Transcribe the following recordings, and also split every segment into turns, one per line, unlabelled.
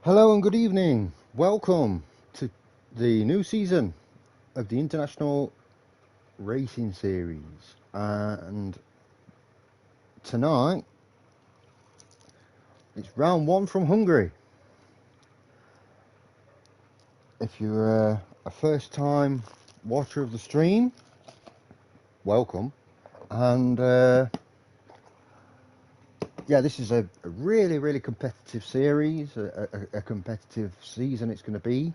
Hello and good evening. Welcome to the new season of the International Racing Series. And tonight, it's round one from Hungary. If you're a first time watcher of the stream, welcome. And this is a really, really competitive series, a competitive season it's going to be.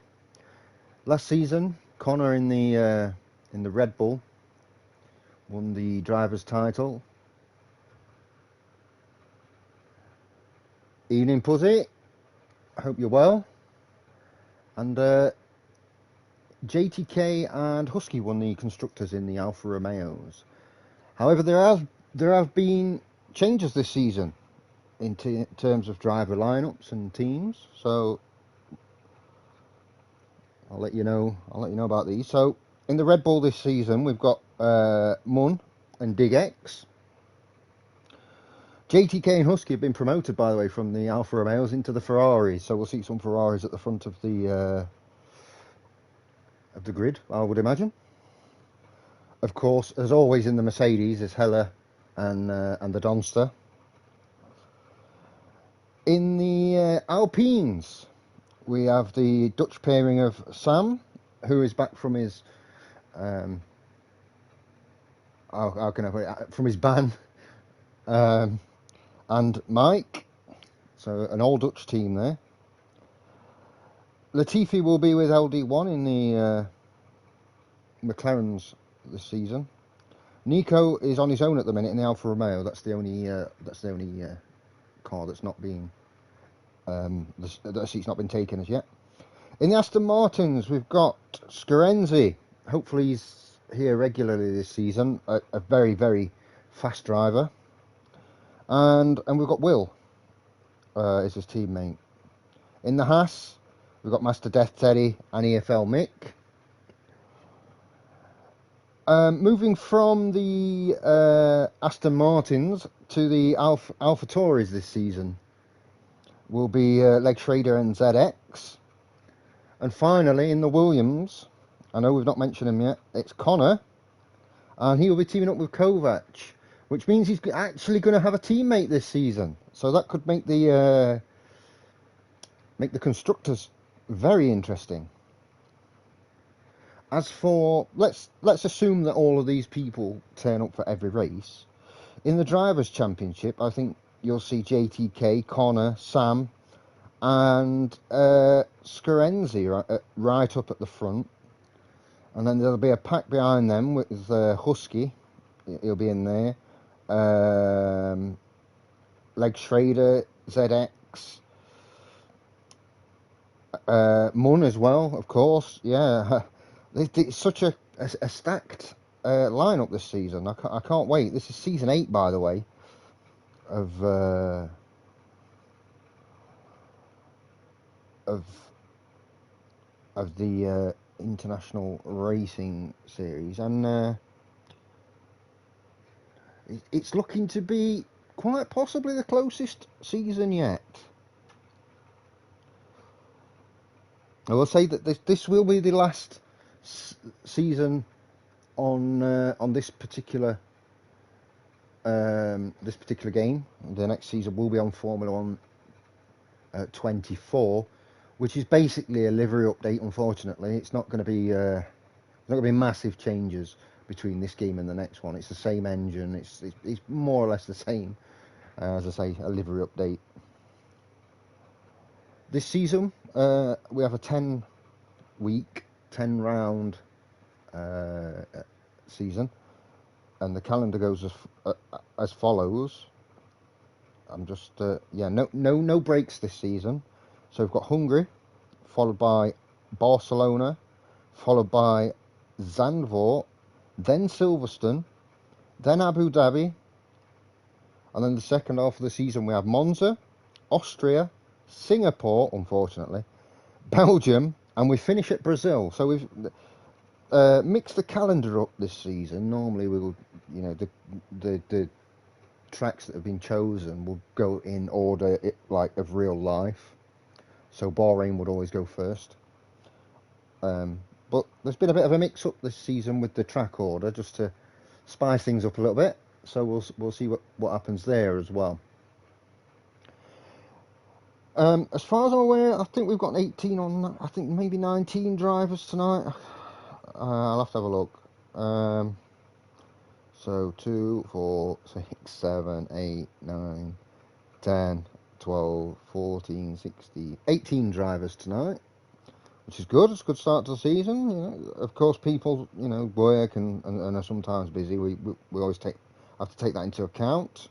Last season, Connor in the Red Bull won the driver's title. Evening, Puzzy. Hope you're well. And JTK and Husky won the constructors in the Alfa Romeos. However, there have been changes this season in terms of driver lineups and teams. So I'll let you know about these. So in the Red Bull this season, we've got Mun and DigX. JTK and Husky have been promoted, by the way, from the Alfa Romeos into the Ferraris. So we'll see some Ferraris at the front of the grid, I would imagine. Of course, as always in the Mercedes, is Hella and the Donster. In the Alpines, we have the Dutch pairing of Sam, who is back from his how can I put it, from his ban, and Mike. So an all Dutch team there. Latifi will be with LD1 in the McLarens this season. Nico is on his own at the minute in the Alfa Romeo. That's the only car that's not being the seat's not been taken as yet. In the Aston Martins, we've got Scarenzi. Hopefully he's here regularly this season. A very, very fast driver. And we've got Will as his teammate. In the Haas, we've got Master Death Teddy and EFL Mick. Moving from the Aston Martins to the Alpha Tauris this season will be Leg Schrader and ZX. And finally, in the Williams, I know we've not mentioned him yet, it's Connor, and he will be teaming up with Kovac, which means he's actually going to have a teammate this season. So that could make the constructors very interesting. As for let's assume that all of these people turn up for every race. In the Drivers' Championship, I think you'll see JTK, Connor, Sam, and Scarenzi right up at the front. And then there'll be a pack behind them with Husky. He'll be in there. Leg Schrader, ZX. Mun as well, of course. Yeah. It's such a stacked lineup this season. I can't wait. This is season 8, by the way, of the International Racing Series, and it's looking to be quite possibly the closest season yet. I will say that this will be the last season on this particular game. The next season will be on Formula 1 24, which is basically a livery update. Unfortunately, it's not going to be massive changes between this game and the next one. It's the same engine. It's more or less the same. As I say, a livery update. This season, we have a 10-week, 10-round season, and the calendar goes as follows. I'm just no breaks this season. So we've got Hungary, followed by Barcelona, followed by Zandvoort, then Silverstone, then Abu Dhabi, and then the second half of the season we have Monza, Austria, Singapore, unfortunately, Belgium, and we finish at Brazil. So we've mixed the calendar up this season. Normally we'll, the tracks that have been chosen will go in order like of real life. so Bahrain would always go first. But there's been a bit of a mix-up this season with the track order, just to spice things up a little bit. So we'll see what happens there as well. As far as I'm aware, I think we've got 18 on. I think maybe 19 drivers tonight. I'll have to have a look. So 2, 4, 6, 7, 8, 9, 10, 12, 14, 16, 18 drivers tonight, which is good. It's a good start to the season. You know, of course, people work and are sometimes busy. We always have to take that into account.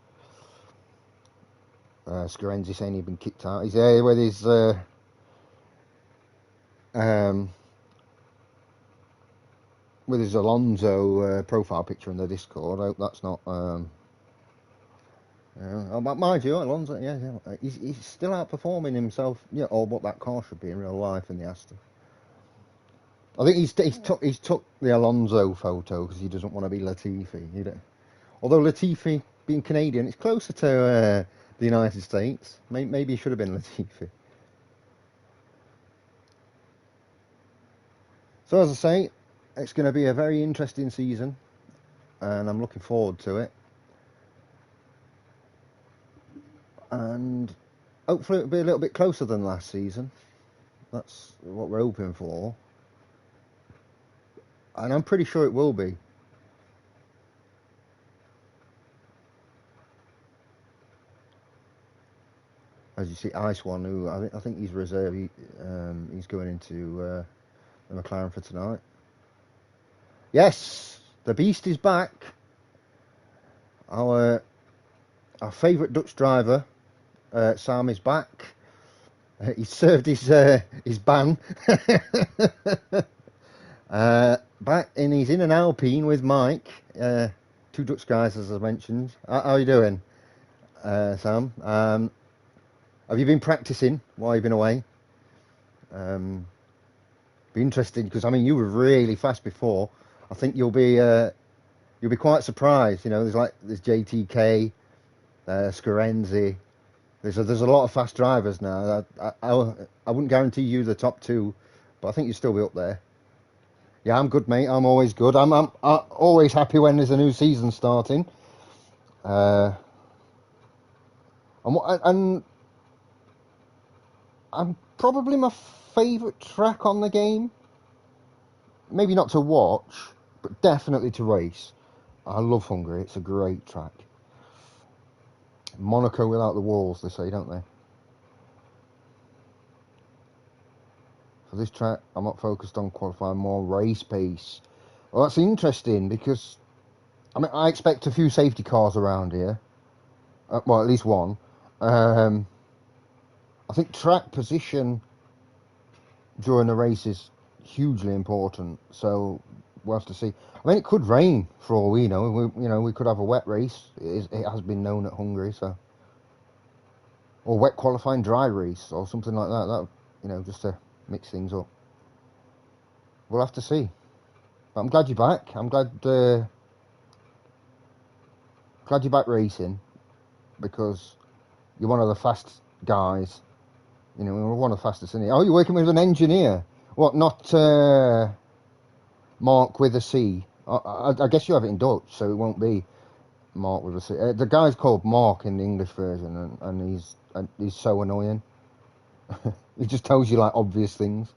Scorenzi saying he'd been kicked out. He's there with his Alonso profile picture in the Discord. I hope that's not. Mind you, Alonso, yeah, he's still outperforming himself, or what that car should be in real life in the Aston. I think he's took the Alonso photo because he doesn't want to be Latifi. Although Latifi, being Canadian, it's closer to the United States. Maybe he should have been Latifi. So as I say, it's going to be a very interesting season, and I'm looking forward to it. And hopefully it'll be a little bit closer than last season. That's what we're hoping for. And I'm pretty sure it will be. As you see, Ice One, who I think he's reserve. He's going into the McLaren for tonight. Yes, the beast is back. Our favourite Dutch driver, Sam, is back. He's served his ban. Back and he's in an Alpine with Mike. 2 Dutch guys, as I mentioned. How are you doing, Sam? Have you been practicing while you've been away? Be interesting because you were really fast before. I think you'll be quite surprised. There's JTK, Scorenzi. There's a lot of fast drivers now. I wouldn't guarantee you the top 2, but I think you'll still be up there. Yeah, I'm good, mate. I'm always good. I'm always happy when there's a new season starting. And probably my favourite track on the game. Maybe not to watch, but definitely to race. I love Hungary. It's a great track. Monaco without the walls, they say, don't they? For this track, I'm not focused on qualifying, more race pace. Well, that's interesting because I expect a few safety cars around here. Well, at least one. I think track position during the race is hugely important. So we'll have to see. It could rain for all we know. We could have a wet race. It has been known at Hungary, so, or wet qualifying, dry race, or something like that. That just to mix things up. We'll have to see. But I'm glad you're back. I'm glad you're back racing, because you're one of the fast guys. We're one of the fastest in here. Oh, you're working with an engineer. What? Not Mark with a C. I guess you have it in Dutch, so it won't be Mark with a C. The guy's called Mark in the English version, and he's so annoying. He just tells you obvious things.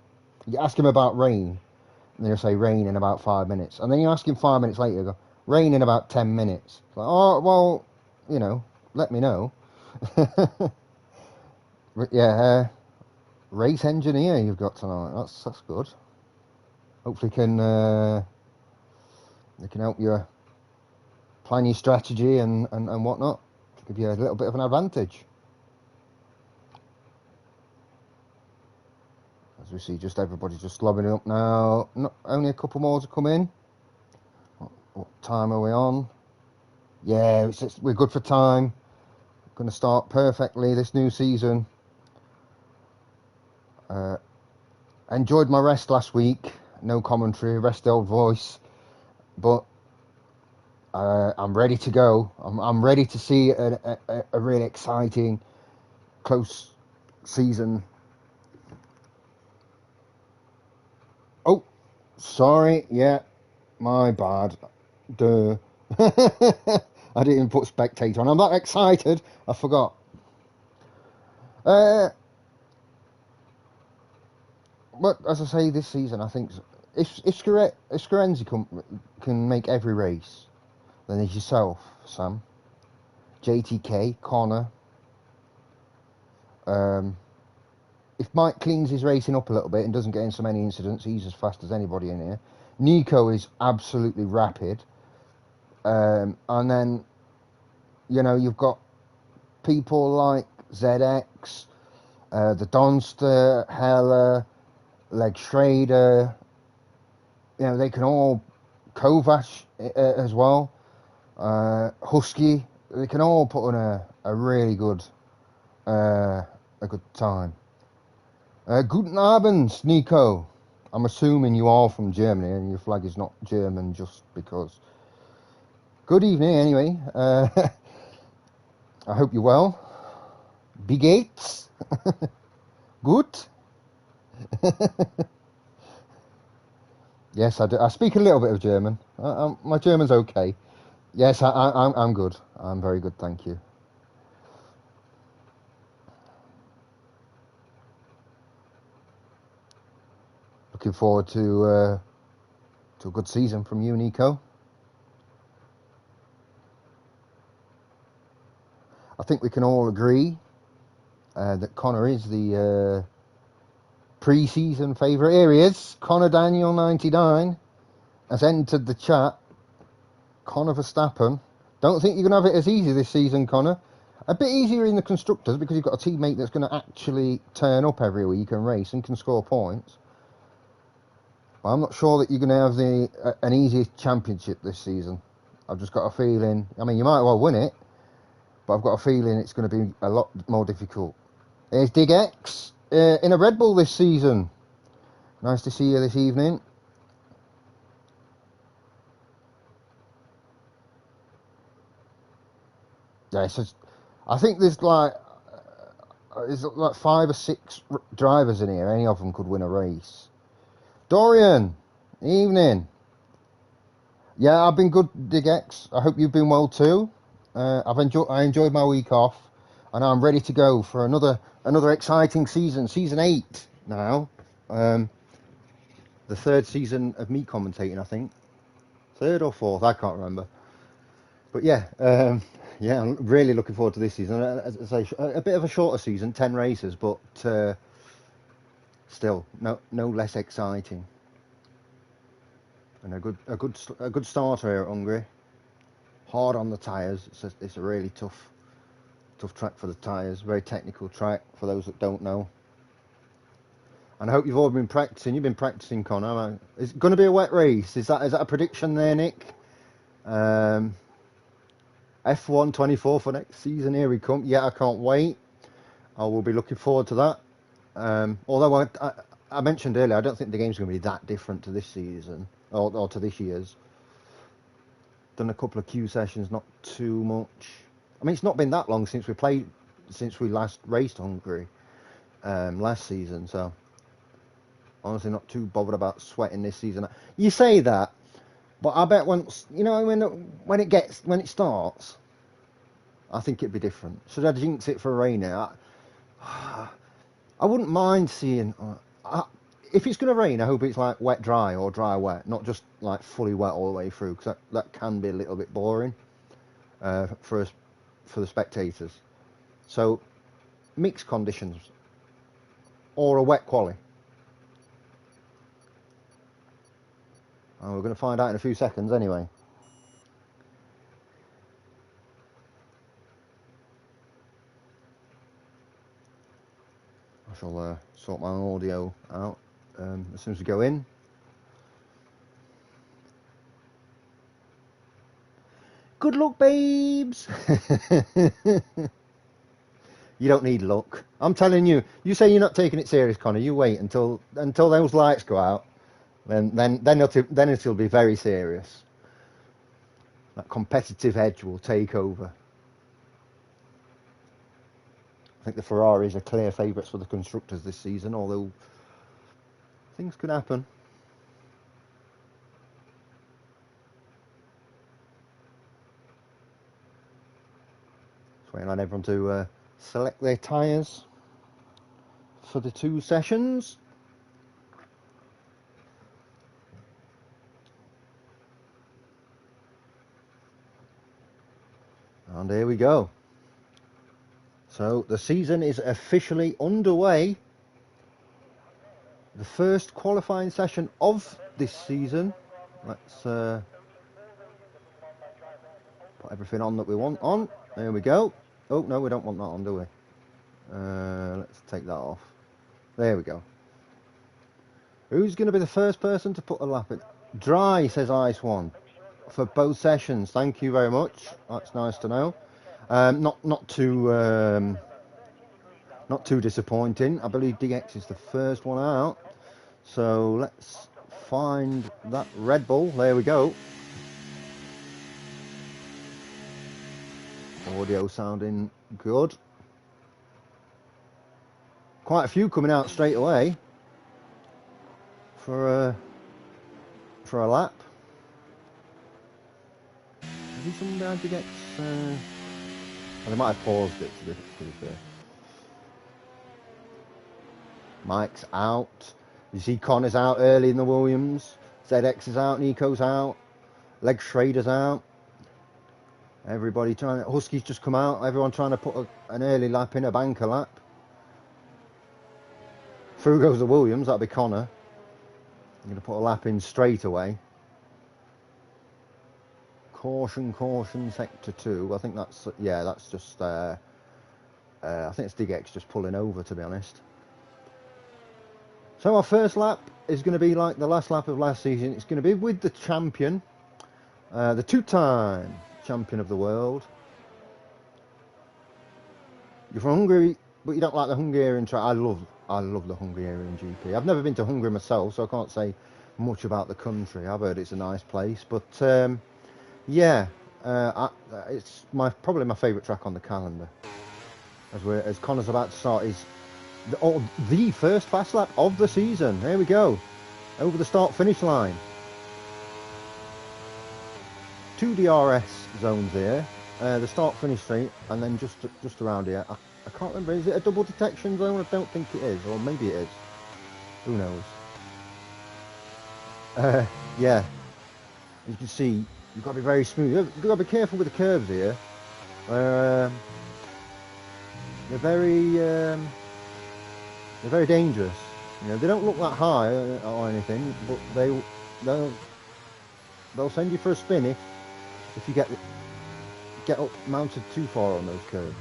You ask him about rain, and he'll say rain in about 5 minutes, and then you ask him 5 minutes later, go rain in about 10 minutes. It's like, oh well, let me know. Yeah, race engineer you've got tonight. That's good. Hopefully they can help you plan your strategy and whatnot. Give you a little bit of an advantage. As we see, just everybody's just lobbing it up now. Only a couple more to come in. What time are we on? Yeah, we're good for time. Going to start perfectly this new season. Enjoyed my rest last week. No commentary, rest the old voice. But I'm ready to go. I'm ready to see a really exciting, close season. Sorry, yeah, my bad. Duh. I didn't even put spectator on. I'm that excited. I forgot. Uh, but as I say, this season, I think if Scarenzi can make every race, then there's yourself, Sam, JTK, Connor. If Mike cleans his racing up a little bit and doesn't get in so many incidents, he's as fast as anybody in here. Nico is absolutely rapid. And then, you've got people like ZX, the Donster, Heller, Leg Schrader. They can all, Kovac as well, Husky. They can all put on a really good time. Guten Abend, Nico. I'm assuming you are from Germany and your flag is not German just because. Good evening, anyway. I hope you're well. Wie geht's? Good? Yes, I do. I speak a little bit of German. My German's okay. Yes, I'm good. I'm very good, thank you. Looking forward to a good season from you, Nico. I think we can all agree that Connor is the pre-season favourite. Here he is. Connor Daniel 99 has entered the chat. Connor Verstappen. Don't think you're going to have it as easy this season, Connor. A bit easier in the constructors because you've got a teammate that's going to actually turn up every week and race and can score points. But I'm not sure that you're going to have an easy championship this season. I've just got a feeling. I mean, you might well win it, but I've got a feeling it's going to be a lot more difficult. There's Dig X in a Red Bull this season. Nice to see you this evening. Yeah, I think there's like 5 or 6 drivers in here. Any of them could win a race. Dorian, evening. Yeah, I've been good, Dig X. I hope you've been well too. I enjoyed my week off, and I'm ready to go for another exciting season. Season 8 now. The 3rd season of me commentating, I think. 3rd or 4th, I can't remember. But yeah, I'm really looking forward to this season. As I say, a bit of a shorter season, 10 races, but still no less exciting. And a good starter here at Hungary. Hard on the tyres. It's a really tough track for the tyres. Very technical track for those that don't know. And I hope you've all been practicing. You've been practicing, Connor. Is it going to be a wet race? Is that a prediction there, Nick? F1 24 for next season. Here we come. Yeah, I can't wait. I will be looking forward to that. Although I mentioned earlier, I don't think the game's going to be that different to this season or to this year's. Done a couple of Q sessions, not too much. I mean, it's not been that long since we last raced Hungary last season. So honestly, not too bothered about sweating this season. You say that, but I bet once when it starts, I think it'd be different. Should I jinx it for a rain now? I wouldn't mind seeing. If it's going to rain, I hope it's like wet dry or dry wet, not just like fully wet all the way through, because that can be a little bit boring for the spectators. So mixed conditions or a wet quali. We're going to find out in a few seconds anyway. I shall sort my audio out as soon as we go in. Good luck, babes! You don't need luck. I'm telling you. You say you're not taking it serious, Connor. You wait until those lights go out. Then it'll be very serious. That competitive edge will take over. I think the Ferraris are clear favourites for the constructors this season, although things could happen. Just waiting on everyone to select their tyres for the 2 sessions. And here we go. So the season is officially underway. The first qualifying session of this season. Let's put everything on that we want on. There we go. Oh, no, we don't want that on, do we? Let's take that off. There we go. Who's going to be the first person to put a lap in? Dry, says Ice One, for both sessions. Thank you very much. That's nice to know. Not too disappointing. I believe DX is the first one out. So let's find that Red Bull. There we go. Audio sounding good. Quite a few coming out straight away for a lap. Is someone behind DX? Well, they might have paused it to be fair. Mike's out. You see Connor's out early in the Williams. ZX is out. Nico's out. Leg Schrader's out. Everybody trying to... Husky's just come out. Everyone trying to put an early lap in, a banker lap. Through goes the Williams. That'll be Connor. I'm going to put a lap in straight away. Caution, sector 2. I think that's... Yeah, that's just... I think it's DX just pulling over, to be honest. So our first lap is going to be like the last lap of last season. It's going to be with the champion, the 2-time champion of the world. You're from Hungary, but you don't like the Hungarian track. I love the Hungarian GP. I've never been to Hungary myself, so I can't say much about the country. I've heard it's a nice place, but yeah, it's probably my favourite track on the calendar. As Connor's about to start his the first fast lap of the season. There we go, over the start-finish line. 2 DRS zones here, the start-finish straight, and then just around here. I can't remember. Is it a double detection zone? I don't think it is, or maybe it is. Who knows? Yeah, you can see you've got to be very smooth. You've got to be careful with the curves here. They're very dangerous. You know, they don't look that high or anything, but they'll send you for a spin if you get up mounted too far on those curves.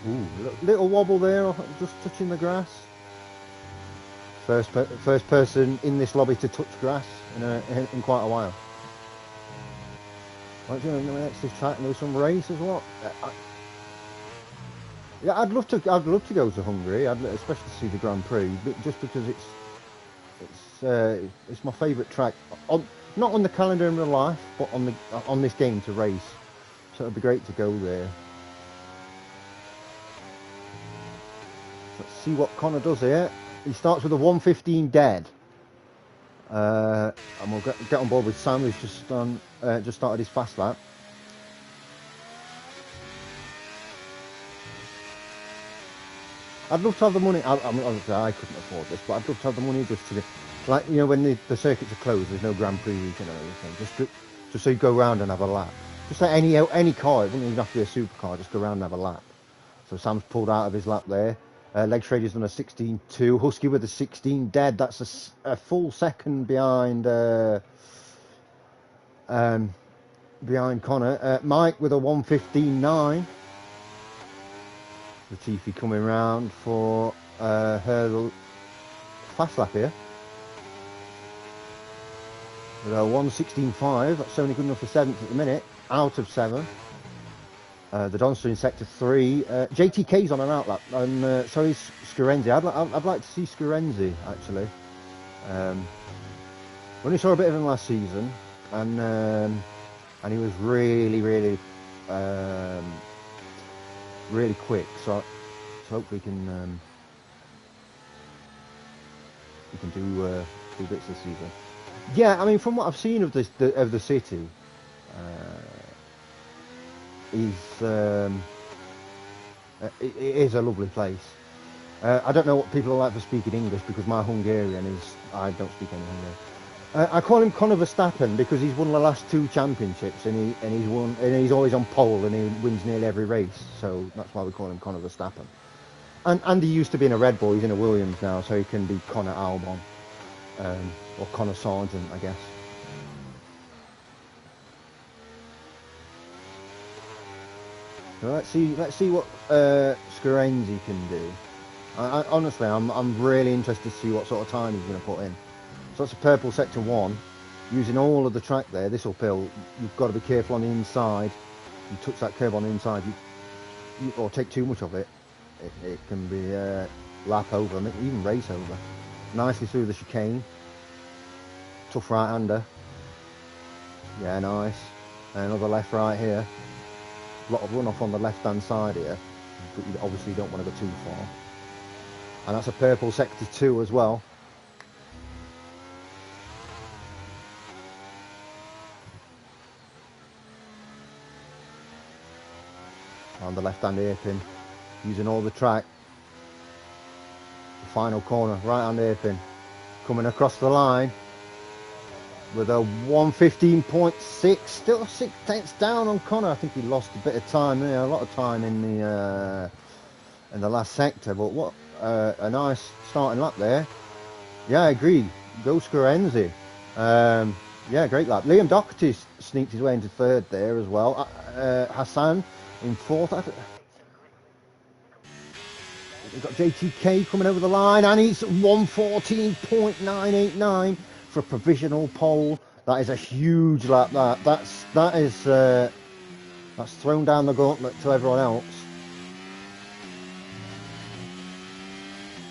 Ooh, little wobble there, just touching the grass. First person in this lobby to touch grass in quite a while. Right, you know, next to track and do some race as well. Yeah, I'd love to go to Hungary, especially to see the Grand Prix, but just because it's my favourite track, not on the calendar in real life, but on this game to race. So it'd be great to go there. Let's see what Connor does here. He starts with a 1:15 dead, and we'll get on board with Sam, who's just started his fast lap. I'd love to have the money. I mean, obviously I couldn't afford this, but I'd love to have the money just to, like, you know, when the circuits are closed, there's no Grand Prix weekend or anything. Just so you go around and have a lap. Just like any car, it wouldn't even have to be a supercar. Just go around and have a lap. So Sam's pulled out of his lap there. Leg Schrader's done a 16.2. Husky with a 16 dead. That's a full second behind Connor. Mike with a 1:15.9. Latifi coming round for her fast lap here. With a 1:16.5. That's only good enough for 7th at the minute. Out of 7. The Donster in sector 3. JTK's on an outlap, and so is Scurenzi. I'd like to see Scurenzi actually. Only saw a bit of him last season, and he was really quick. So hopefully he can do bits this season. Yeah, I mean, from what I've seen of the city, it is a lovely place. I don't know what people are like for speaking English because my Hungarian is, I don't speak any Hungarian. I call him Conor Verstappen because he's won the last 2 championships and he's always on pole and he wins nearly every race. So that's why we call him Conor Verstappen. And he used to be in a Red Bull. He's in a Williams now, so he can be Conor Albon or Conor Sargent, I guess. So let's see what Scarenzi can do. Honestly, I'm really interested to see what sort of time he's going to put in. So that's a purple sector 1. Using all of the track there, this uphill, you've got to be careful on the inside. You touch that curb on the inside, or take too much of it. It can be lap over, even race over. Nicely through the chicane. Tough right-hander. Yeah, nice. And another left-right here. A lot of runoff on the left-hand side here, but you obviously don't want to go too far. And that's a purple sector 2 as well. On the left-hand hairpin, using all the track. The final corner, right-hand hairpin, coming across the line with a 1:15.6, still 6 tenths down on Conor. I think he lost a bit of time there, a lot of time in the last sector. But what a nice starting lap there. Yeah, I agree. Go Scarenzi. Yeah, great lap. Liam Doherty sneaked his way into 3rd there as well. Hassan in 4th. We've got JTK coming over the line, and he's 1:14.989 for a provisional pole. That is a huge lap. That's thrown down the gauntlet to everyone else.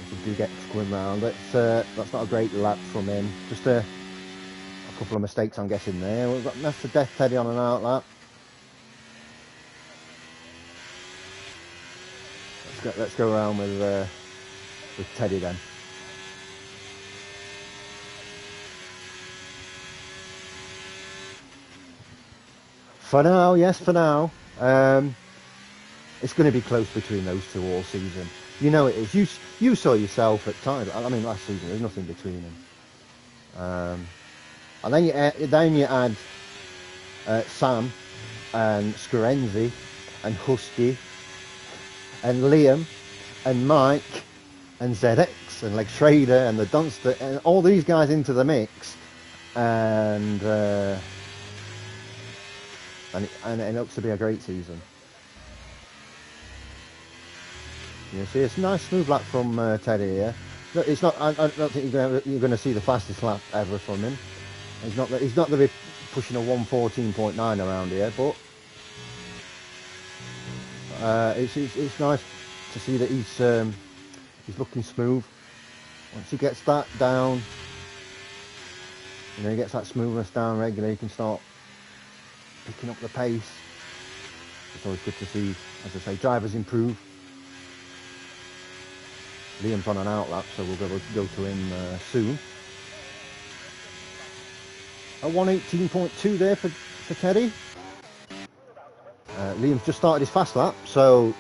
If we do get going round, that's not a great lap from him. Just a couple of mistakes, I'm guessing there. We've got Master Death Teddy on an out lap. Let's go around with Teddy then. For now, yes, for now. It's going to be close between those two all season. You know it is. You saw yourself at times. I mean, last season there's nothing between them. And then you add Sam and Scarenzi and Husky and Liam and Mike and ZX and like Schrader and the Dunster and all these guys into the mix, and it looks to be a great season. You see, it's a nice smooth lap from Teddy here. Look, it's not. I don't think you're going to see the fastest lap ever from him. He's not going to be pushing a 1:14.9 around here, but it's nice to see that he's looking smooth. Once he gets that down, he gets that smoothness down regularly, he can start picking up the pace. It's always good to see, as I say, drivers improve. Liam's on an outlap, so we'll go to him soon. A 1:18.2 there for Teddy. Liam's just started his fast lap, so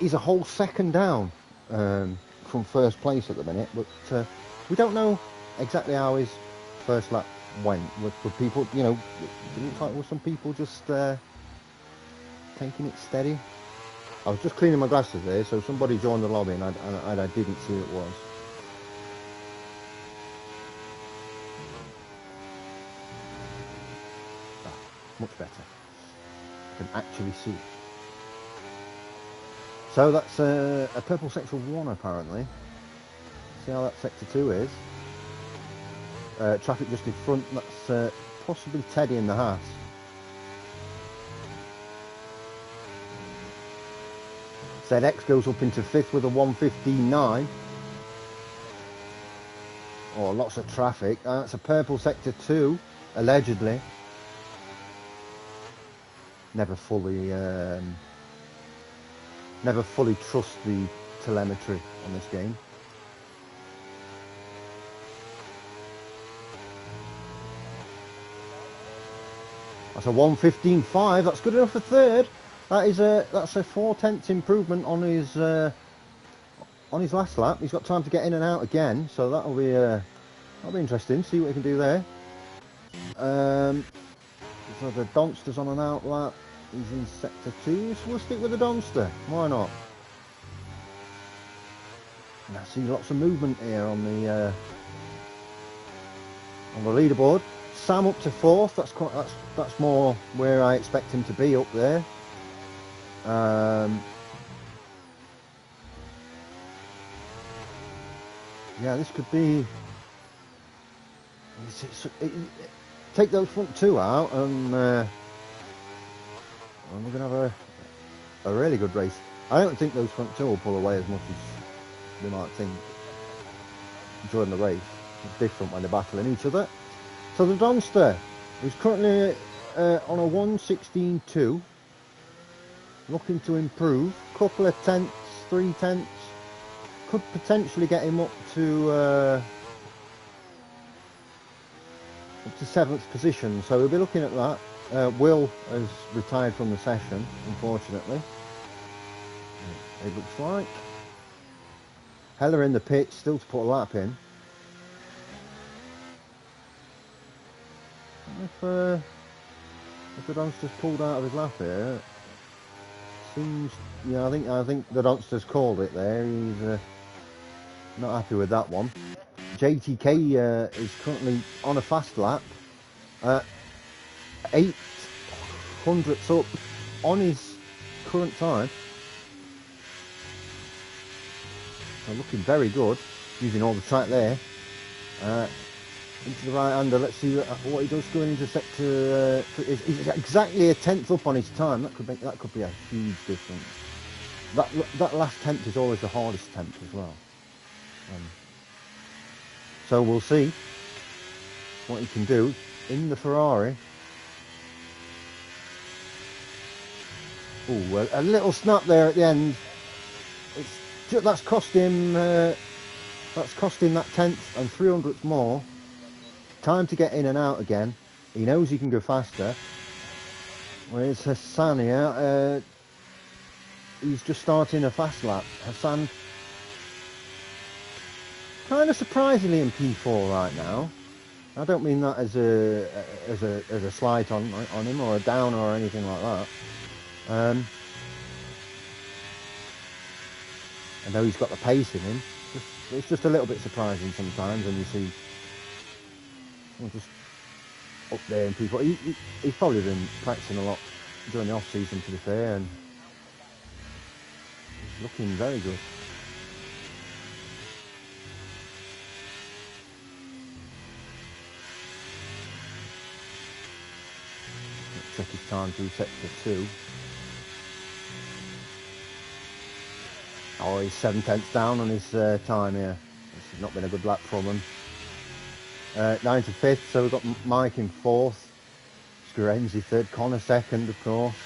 he's a whole second down from first place at the minute. But we don't know exactly how his first lap went. With people, didn't look like with some people just taking it steady. I was just cleaning my glasses there, so somebody joined the lobby and I didn't see who it was. Much better. Can actually see. So that's a purple sector 1 apparently. See how that sector 2 is. Traffic just in front. That's possibly Teddy in the Haas. ZX goes up into 5th with a 1:15.9. Oh, lots of traffic. That's a purple sector 2, allegedly. Never fully trust the telemetry on this game. That's a 1:15.5. That's good enough for third. That's a 4/10 improvement on his last lap. He's got time to get in and out again, so that'll be interesting. See what he can do there. So the Donster's on an out lap. He's in sector 2, so we'll stick with the Donster. Why not? And I see lots of movement here on the leaderboard. Sam up to 4th. That's more where I expect him to be, up there. Yeah, this could be. Take those front two out, and we're gonna have a really good race. I don't think those front two will pull away as much as we might think during the race. It's different when they're battling each other. So the Donster is currently on a 1:16.2, looking to improve. Couple of tenths, 3/10, could potentially get him up to 7th position. So we'll be looking at that. Will has retired from the session, unfortunately. It looks like. Heller in the pit, still to put a lap in. If the Donster's pulled out of his lap here, seems, yeah, I think the Donster's called it there. He's not happy with that one. JTK is currently on a fast lap, 8/100ths up on his current time. So looking very good, using all the track there. Into the right-hander, let's see what he does going into sector. He's exactly a 10th up on his time. That could be a huge difference. That last 10th is always the hardest 10th as well. So we'll see what he can do in the Ferrari. Oh, a little snap there at the end. That's cost him. That's cost him that 10th and 300ths more. Time to get in and out again. He knows he can go faster. Whereas Hassan here, he's just starting a fast lap. Hassan, kind of surprisingly in P4 right now. I don't mean that as a slight on him or a downer or anything like that. I know he's got the pace in him. It's just a little bit surprising sometimes when you see. Well, just up there in people. He's probably been practicing a lot during the off season, to be fair, and he's looking very good. Let's check his time through sector 2. Oh, he's 7/10 down on his time here. This has not been a good lap from him. 9th to 5th, so we've got Mike in 4th, Scarenzi 3rd, Connor 2nd, of course.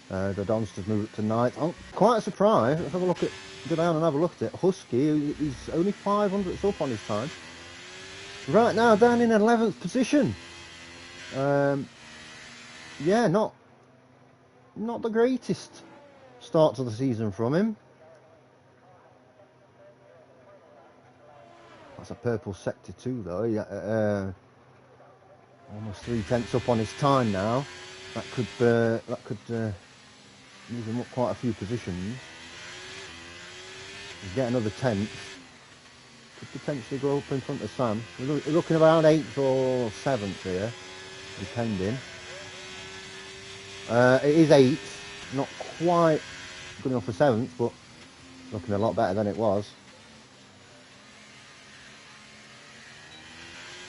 The Donsters move up to 9th. Oh, quite a surprise. Let's have a look at, go down and have a look at it. Husky, he's only 500ths up on his time. Right now, down in 11th position. Yeah, not the greatest start to the season from him. That's a purple sector 2 though. Almost 3/10 up on his time now. That could move him up quite a few positions. Get another 10th. Could potentially go up in front of Sam. We're looking around 8th or 7th here, depending. It is 8th, not quite good enough for 7th, but looking a lot better than it was.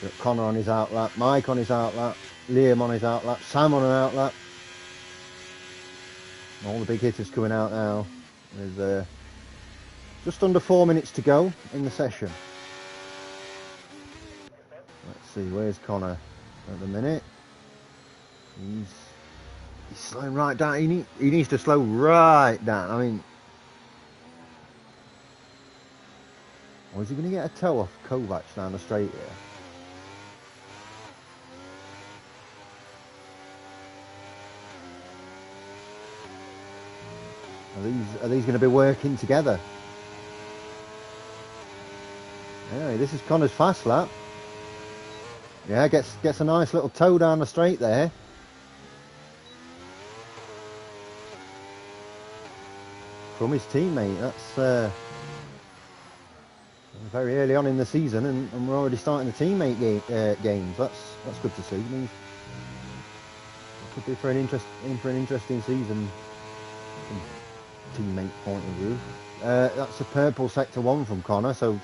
Got Connor on his outlap, Mike on his outlap, Liam on his outlap, Sam on an outlap. All the big hitters coming out now. With just under 4 minutes to go in the session. Let's see, where's Connor at the minute? He's slowing right down. He needs to slow right down. I mean, or is he going to get a toe off Kovacs down the straight here? Are these going to be working together? Anyway, this is Connor's fast lap. Yeah, gets a nice little toe down the straight there. From his teammate. That's very early on in the season, and we're already starting the teammate games. That's good to see. It means it could be for an interesting season from teammate point of view. That's a purple sector 1 from Connor, so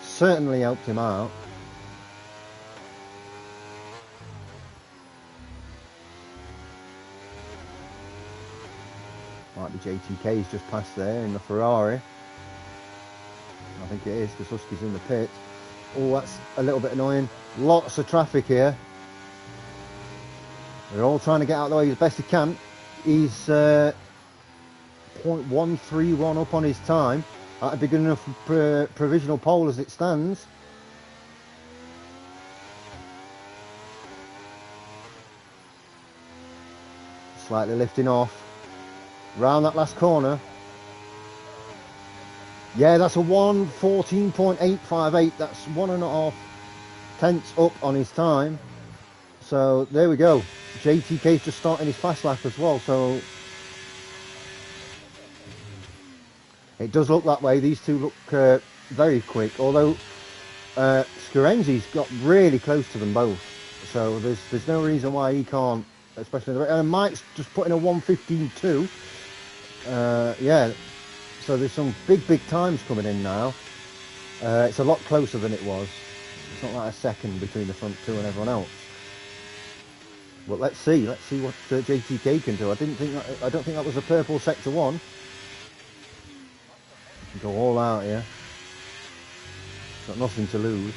certainly helped him out. Might be JTK's just passed there in the Ferrari. I think it is, because Husky's in the pit. Oh, that's a little bit annoying. Lots of traffic here. They're all trying to get out of the way as best they can. He's 0.131 up on his time. That'd be good enough for provisional pole as it stands. Slightly lifting off. Round that last corner. Yeah, that's a 1:14.858. That's 1.5 tenths up on his time. So there we go. JTK's just starting his fast lap as well. So it does look that way. These two look very quick. Although Scarenzi's got really close to them both. So there's no reason why he can't. Especially and Mike's just putting a 1:15.2. Yeah. So there's some big times coming in now. It's a lot closer than it was. It's not like a second between the front two and everyone else. But let's see what JTK can do. I don't think that was a purple sector 1. Go all out here. Got nothing to lose.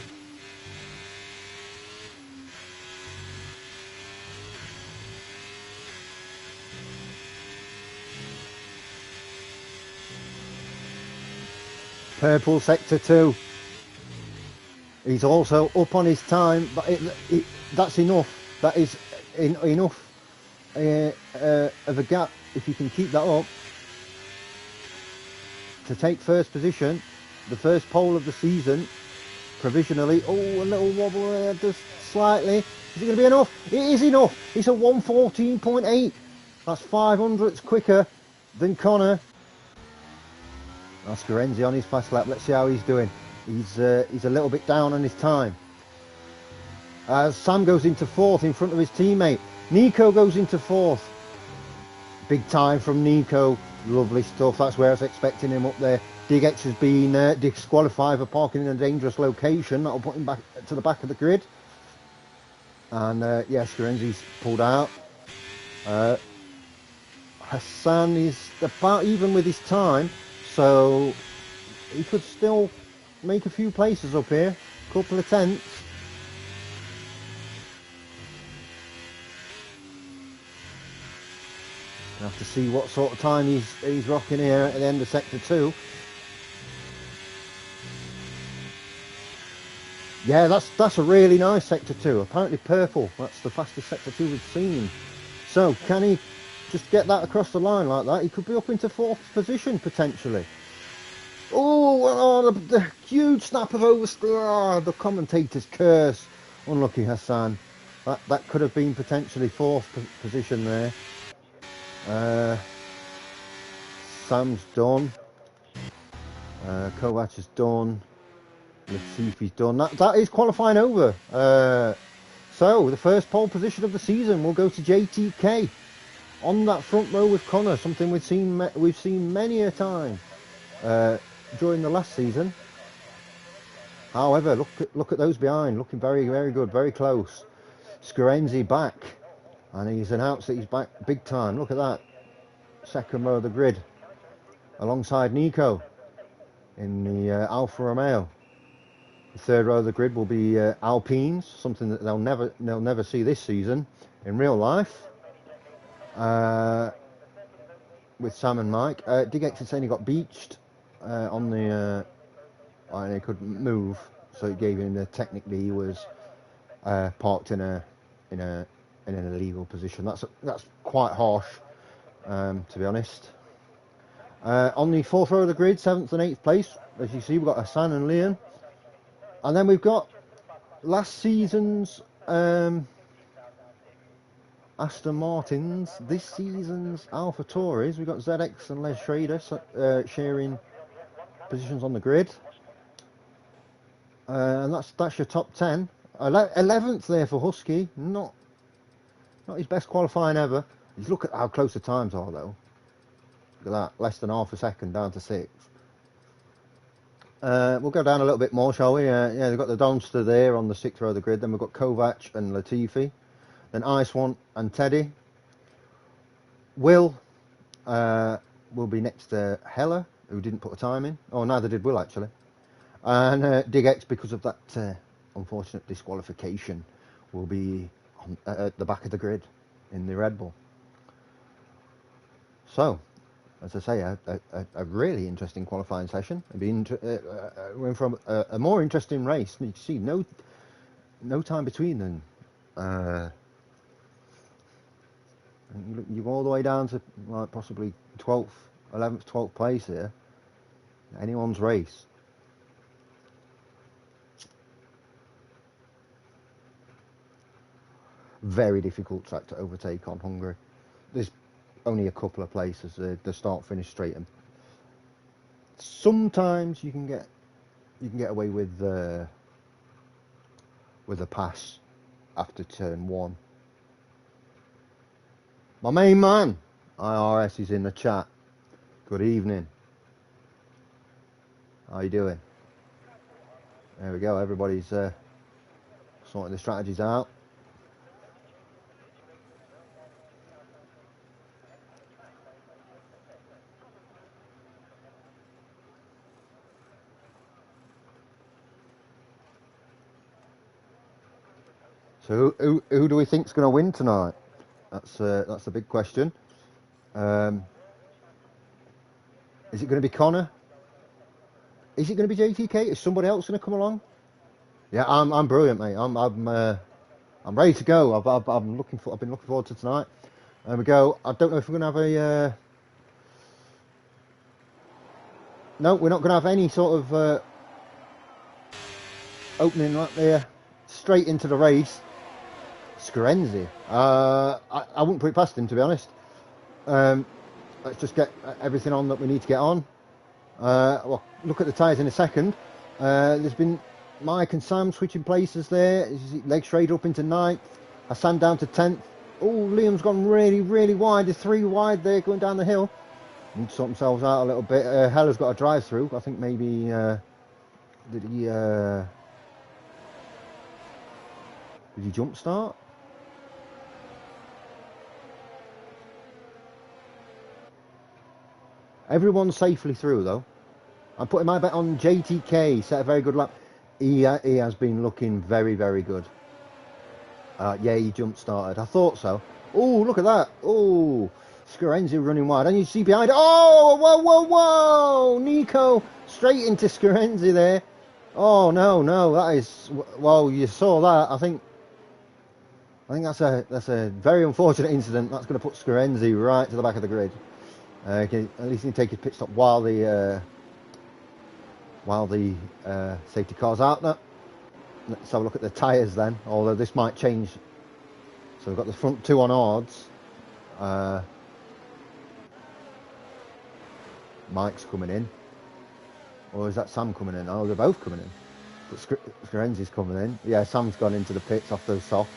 Purple sector 2. He's also up on his time, but that's enough. That is enough of a gap, if you can keep that up, to take first position, the first pole of the season, provisionally. Oh, a little wobble there, just slightly. Is it going to be enough? It is enough. It's a 1:14.8. That's 500ths quicker than Connor. That's Scarenzi on his fast lap. Let's see how he's doing. He's a little bit down on his time. Sam goes into 4th in front of his teammate. Nico goes into 4th. Big time from Nico. Lovely stuff. That's where I was expecting him up there. Digex has been disqualified for parking in a dangerous location. That'll put him back to the back of the grid. And yeah, Scarenzi's pulled out. Hassan is about even with his time, so he could still make a few places up here. Couple of tenths. Have to see what sort of time he's rocking here at the end of sector 2. Yeah, that's a really nice sector 2. Apparently purple. That's the fastest sector 2 we've seen. So can he just get that across the line like that? He could be up into 4th position potentially. Oh, the huge snap of oversteer. Oh, the commentator's curse. Unlucky Hassan. That could have been potentially 4th position there. Sam's done. Kovac is done. Latifi's done. That is qualifying over. So the first pole position of the season will go to JTK on that front row with Connor. Something we've seen many a time during the last season. However, look at those behind, looking very good, very close. Scarenzi back, and he's announced that he's back big time. Look at that, second row of the grid, alongside Nico in the Alfa Romeo. The third row of the grid will be Alpines, something that they'll never see this season in real life. With Sam and Mike. Digex is saying he got beached on the and he couldn't move, so it gave him the technically he was parked in an illegal position. That's quite harsh, to be honest. On the fourth row of the grid, 7th and 8th place, as you see, we've got Hassan and Leon. And then we've got last season's Aston Martins, this season's Alpha Tauris. We've got ZX and Les Schrader sharing positions on the grid. And that's your top 10. 11th there for Husky. Not his best qualifying ever. Just look at how close the times are, though. Look at that, less than half a second down to 6th. We'll go down a little bit more, shall we? Yeah, they've got the Donster there on the 6th row of the grid. Then we've got Kovac and Latifi. Then Icewan and Teddy. Will be next to Heller, who didn't put a time in. Oh, neither did Will, actually. And Dig X, because of that unfortunate disqualification, will be at the back of the grid in the Red Bull. So, as I say, a really interesting qualifying session. Went from a more interesting race. You see, no time between them. You go all the way down to like possibly 12th, 11th, 12th place here. Anyone's race. Very difficult track to overtake on Hungary. There's only a couple of places the start finish straight, and sometimes you can get away with a pass after turn 1. My main man IRS is in the chat. Good evening. How you doing? There we go. Everybody's sorting the strategies out. So who do we think's going to win tonight? That's the big question. Is it going to be Connor? Is it going to be JTK? Is somebody else going to come along? Yeah, I'm brilliant, mate. I'm ready to go. I've been looking forward to tonight. There we go. I don't know if we're going to have a. No, we're not going to have any sort of opening right there, straight into the race. Scarenzi. I wouldn't put it past him, to be honest. Let's just get everything on that we need to get on. Well, look at the tyres in a second. There's been Mike and Sam switching places there. Leg straight up into 9th. Hassan down to 10th. Oh, Liam's gone really, really wide. There's 3 wide there going down the hill. Need to sort themselves out a little bit. Heller's got a drive through. I think maybe did he jump start? Everyone's safely through, though. I'm putting my bet on JTK. Set a very good lap. He has been looking very, very good. Yeah, he jump-started. I thought so. Oh, look at that. Oh, Scarenzi running wide. And you see behind it. Oh, whoa, whoa, whoa. Nico straight into Scarenzi there. Oh, no. That is... Well, you saw that. I think that's a very unfortunate incident. That's going to put Scarenzi right to the back of the grid. Okay, at least he can take his pit stop while the safety car's out now. Let's have a look at the tyres then, although this might change. So we've got the front 2 on hards. Mike's coming in. Or is that Sam coming in? Oh, they're both coming in. But Scarenzi's coming in. Yeah, Sam's gone into the pits off those softs,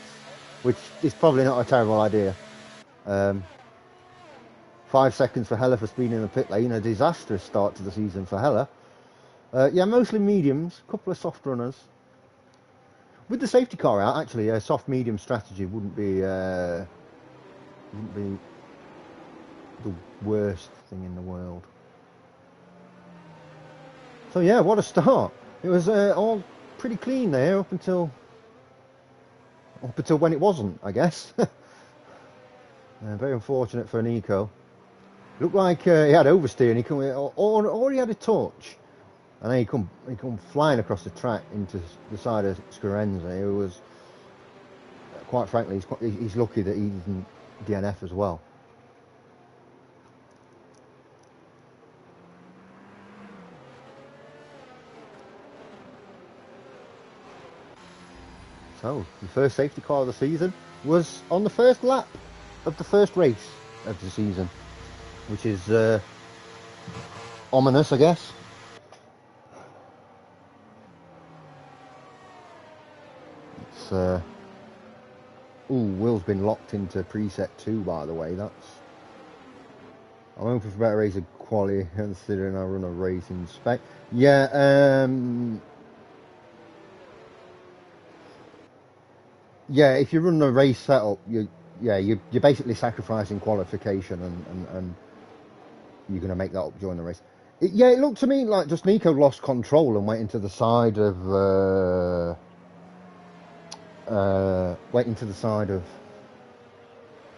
which is probably not a terrible idea. 5 seconds for Heller for speeding in the pit lane. A disastrous start to the season for Heller. Yeah, mostly mediums. A couple of soft runners. With the safety car out, actually, a soft-medium strategy wouldn't be the worst thing in the world. So yeah, what a start! It was all pretty clean there up until when it wasn't, I guess. Very unfortunate for Nico. Looked like he had oversteer, and or he had a touch, and then he come flying across the track into the side of Scarenzi, who was, quite frankly, he's lucky that he didn't DNF as well. So, the first safety car of the season was on the first lap of the first race of the season, which is ominous, I guess. It's Will's been locked into preset 2, by the way. I'm hoping for better race of quality considering I run a racing spec. Yeah, yeah, if you run a race setup, you're basically sacrificing qualification, and you're going to make that up during the race. It looked to me like just Nico lost control and went into the side of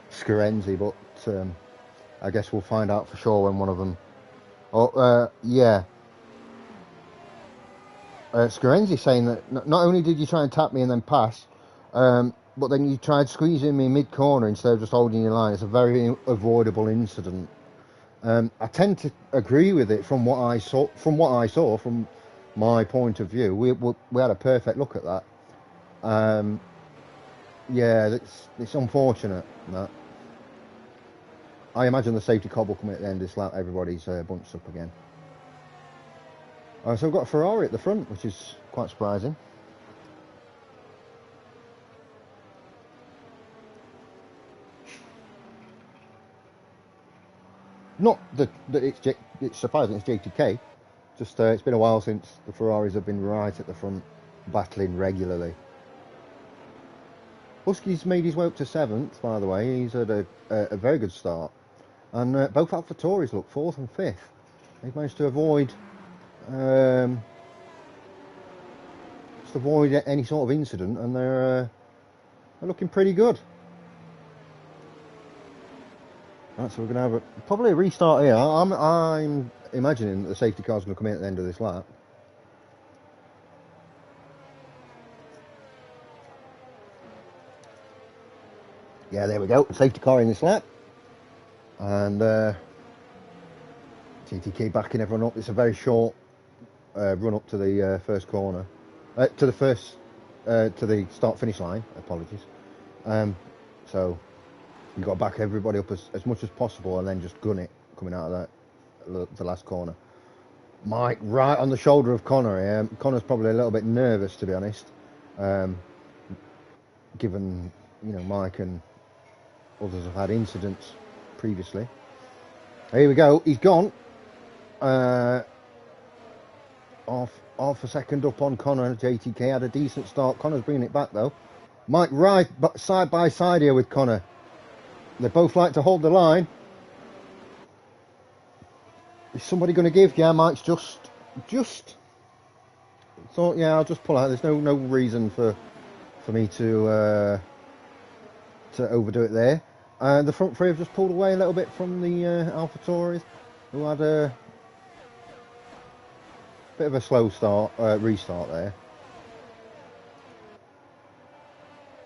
Scarenzi, but I guess we'll find out for sure when one of them. Scarenzi saying that not only did you try and tap me and then pass, but then you tried squeezing me mid-corner instead of just holding your line. It's a very avoidable incident. I tend to agree with it from what I saw. From my point of view, we had a perfect look at that. Yeah, it's unfortunate that. I imagine the safety car will come at the end of this lap. Everybody's bunched up again. So we've got a Ferrari at the front, which is quite surprising. Not that it's surprising it's JTK. Just it's been a while since the Ferraris have been right at the front, battling regularly. Husky's made his way up to 7th, by the way. He's had a very good start. And both AlphaTauris look 4th and 5th. They've managed to avoid any sort of incident, and they're looking pretty good. Right, so we're going to have probably a restart here. I'm imagining that the safety car's going to come in at the end of this lap. Yeah, there we go. Safety car in this lap. And GTK backing everyone up. It's a very short run up to the first corner. To the start-finish line. Apologies. So you've got to back everybody up as much as possible and then just gun it coming out of the last corner. Mike right on the shoulder of Connor. Connor's probably a little bit nervous, to be honest, given Mike and others have had incidents previously. Here we go. He's gone. Half a second up on Connor. JTK had a decent start. Connor's bringing it back though. Mike right side by side here with Connor. They both like to hold the line. Is somebody going to give? Yeah, Mike's just thought, yeah, I'll just pull out. There's no reason for me to overdo it there. The front three have just pulled away a little bit from the AlphaTauris, who had a bit of a slow restart there.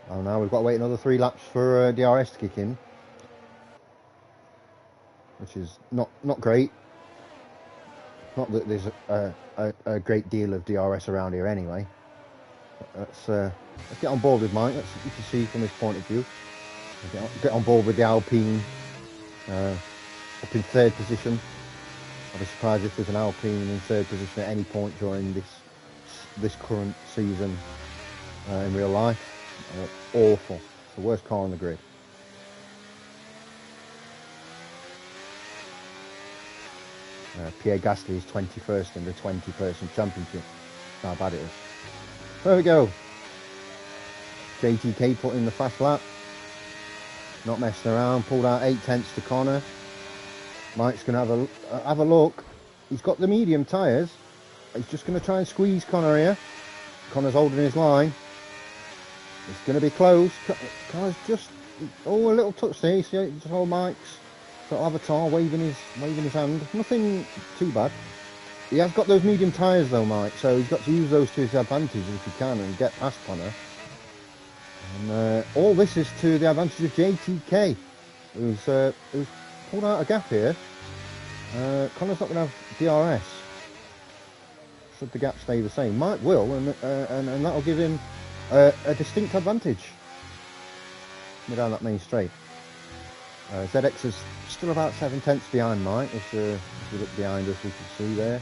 And now we've got to wait another 3 laps for DRS to kick in, which is not great. Not that there's a great deal of DRS around here anyway. Let's get on board with Mike. You can see from his point of view. Get on board with the Alpine up in 3rd position. I'd be surprised if there's an Alpine in 3rd position at any point during this current season in real life. Awful. It's the worst car on the grid. Pierre Gasly is 21st in the 20-person championship. That's how bad it is. There we go. JTK put in the fast lap. Not messing around. Pulled out 8/10 to Connor. Mike's going to have a look. He's got the medium tyres. He's just going to try and squeeze Connor here. Connor's holding his line. It's going to be close. Connor's just a little touch there. You see, just hold Mike's got avatar waving his hand. Nothing too bad. He has got those medium tyres though, Mike. So he's got to use those to his advantage if he can and get past Connor. And all this is to the advantage of JTK, who's pulled out a gap here. Connor's not going to have DRS. Should the gap stay the same? Mike will, and that'll give him A distinct advantage down that main straight. ZX is still about 7/10 behind Mike. If you look behind us, we can see there.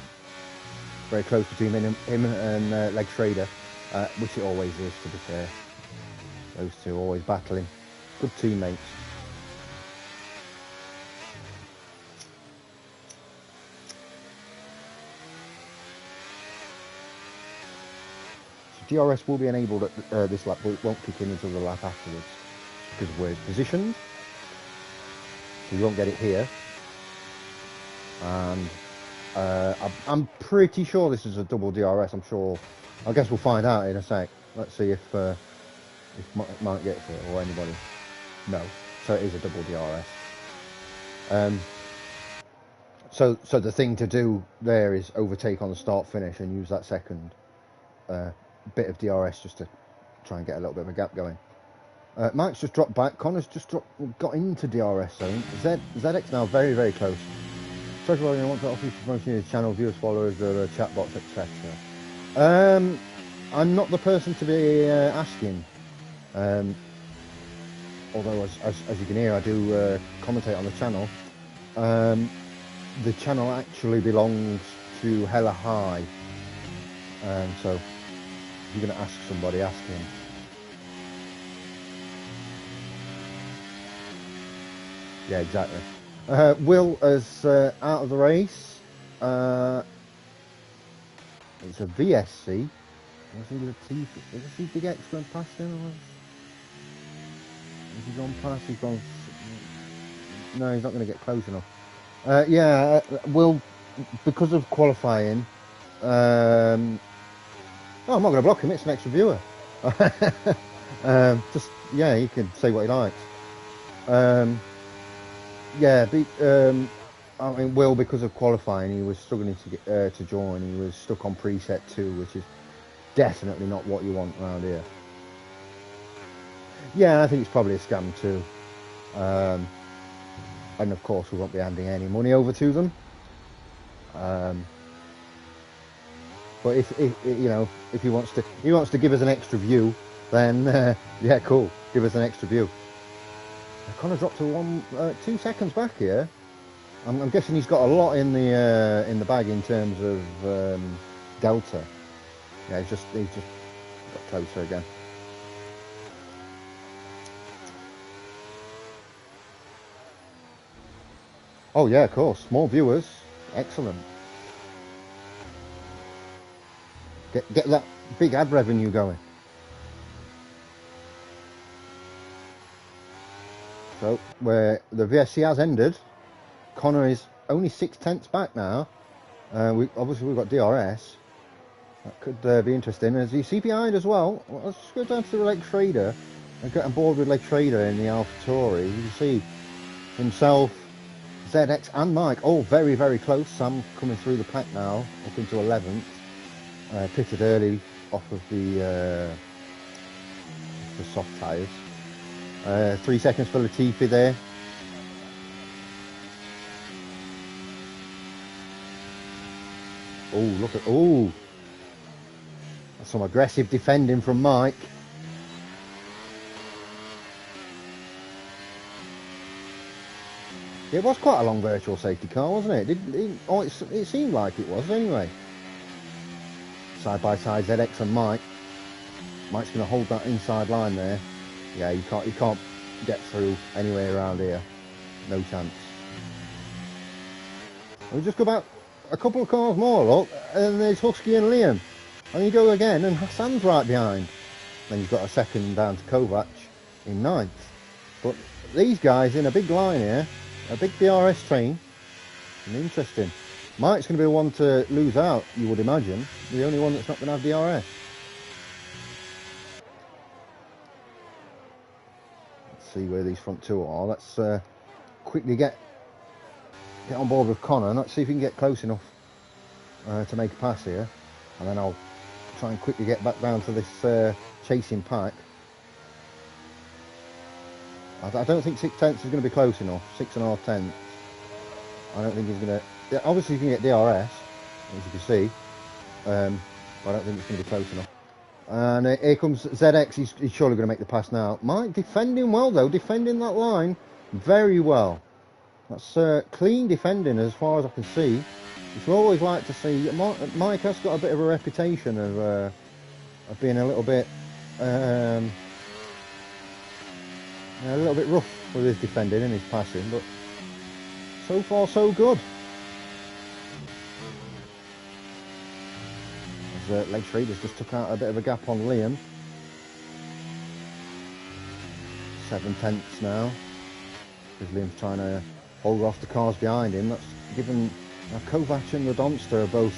Very close between him and Leg Schrader, which it always is, to be fair. Those two always battling. Good teammates. So DRS will be enabled at this lap, but it won't kick in until the lap afterwards because we're positioned. So you won't get it here. And I'm pretty sure this is a double DRS. I'm sure. I guess we'll find out in a sec. Let's see if Mike gets it or anybody. No. So it is a double DRS. So the thing to do there is overtake on the start finish and use that second bit of DRS just to try and get a little bit of a gap going. Mike's just dropped back. Connor's just got into DRS zone. ZX now very, very close. First of all, I want to offer you promotion to the channel, viewers, followers, the chat box, etc. I'm not the person to be asking. Although, as you can hear, I do commentate on the channel. The channel actually belongs to Hella High. So, if you're going to ask somebody, ask him. Yeah, exactly. Will is out of the race. It's a VSC. I think Latifi. Is this Big X going past him? Or has he gone past? He's gone. No, he's not going to get close enough. Yeah, Will, because of qualifying. Oh, I'm not going to block him. It's an extra viewer. Just yeah, he can say what he likes. Yeah, I mean, Will, because of qualifying, he was struggling to get to join. He was stuck on preset 2, which is definitely not what you want around here. Yeah, I think it's probably a scam too. And of course, we won't be handing any money over to them. But if you know, if he wants to give us an extra view, then yeah, cool, give us an extra view. I kind of dropped to 2 seconds back here. I'm guessing he's got a lot in the bag in terms of delta. Yeah, he's just got closer again. Oh yeah, of course. More viewers, excellent. Get that big ad revenue going. So where the VSC has ended, Connor is only 6/10 back now. We've got DRS. That could be interesting. As you see behind as well, let's just go down to the Leg Trader and get on board with Leg Trader in the AlphaTauri. You can see himself, ZX and Mike all very, very close. Sam coming through the pack now, up into 11th. Pitted early off of the soft tyres. 3 seconds for Latifi there. Oh, look at that's some aggressive defending from Mike. It was quite a long virtual safety car, wasn't it? It seemed like it was anyway. Side by side, ZX and Mike. Mike's going to hold that inside line there. Yeah, you can't get through anywhere around here. No chance. We'll just go about a couple of cars more, look, and there's Husky and Liam. And you go again, and Hassan's right behind. Then you've got a second down to Kovac in 9th. But these guys in a big line here, a big DRS train, and interesting. Mike's going to be the one to lose out, you would imagine. The only one that's not going to have DRS. Let's see where these front two are. Let's quickly get on board with Connor. Let's see if we can get close enough to make a pass here. And then I'll try and quickly get back down to this chasing pack. I don't think 6/10 is going to be close enough. 6.5 I don't think he's going to... Yeah, obviously you can get DRS, as you can see. But I don't think it's going to be close enough. And here comes ZX. He's surely going to make the pass now. Mike defending well, though. Defending that line very well. That's clean defending as far as I can see. Which we always like to see. Mike has got a bit of a reputation of being a little bit rough with his defending and his passing, but so far so good. As Leg Traders just took out a bit of a gap on Liam. 7/10 now. Because Liam's trying to hold off the cars behind him. That's given Kovac and Radomster are both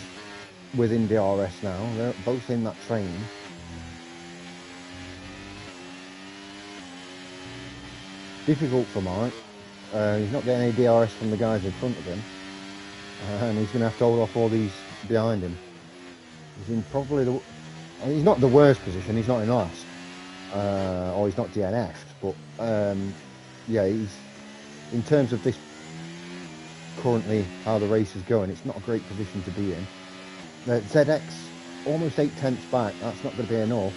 within DRS now. They're both in that train. Difficult for Mike. He's not getting any DRS from the guys in front of him. And he's going to have to hold off all these behind him. He's in probably he's not the worst position. He's not in last. Or he's not DNF'd. But, yeah, he's... In terms of this, currently, how the race is going, it's not a great position to be in. ZX, almost 8/10 back. That's not going to be enough.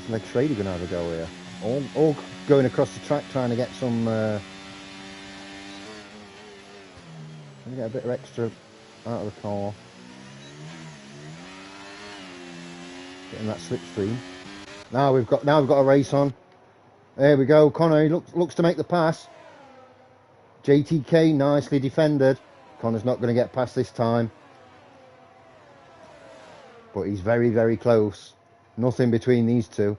Is Leg Schrader going to have a go here? All going across the track trying to get some... trying to get a bit of extra out of the car. Getting that slipstream. Now we've got a race on. There we go. Connor looks to make the pass. JTK nicely defended. Connor's not going to get past this time. But he's very, very close. Nothing between these two.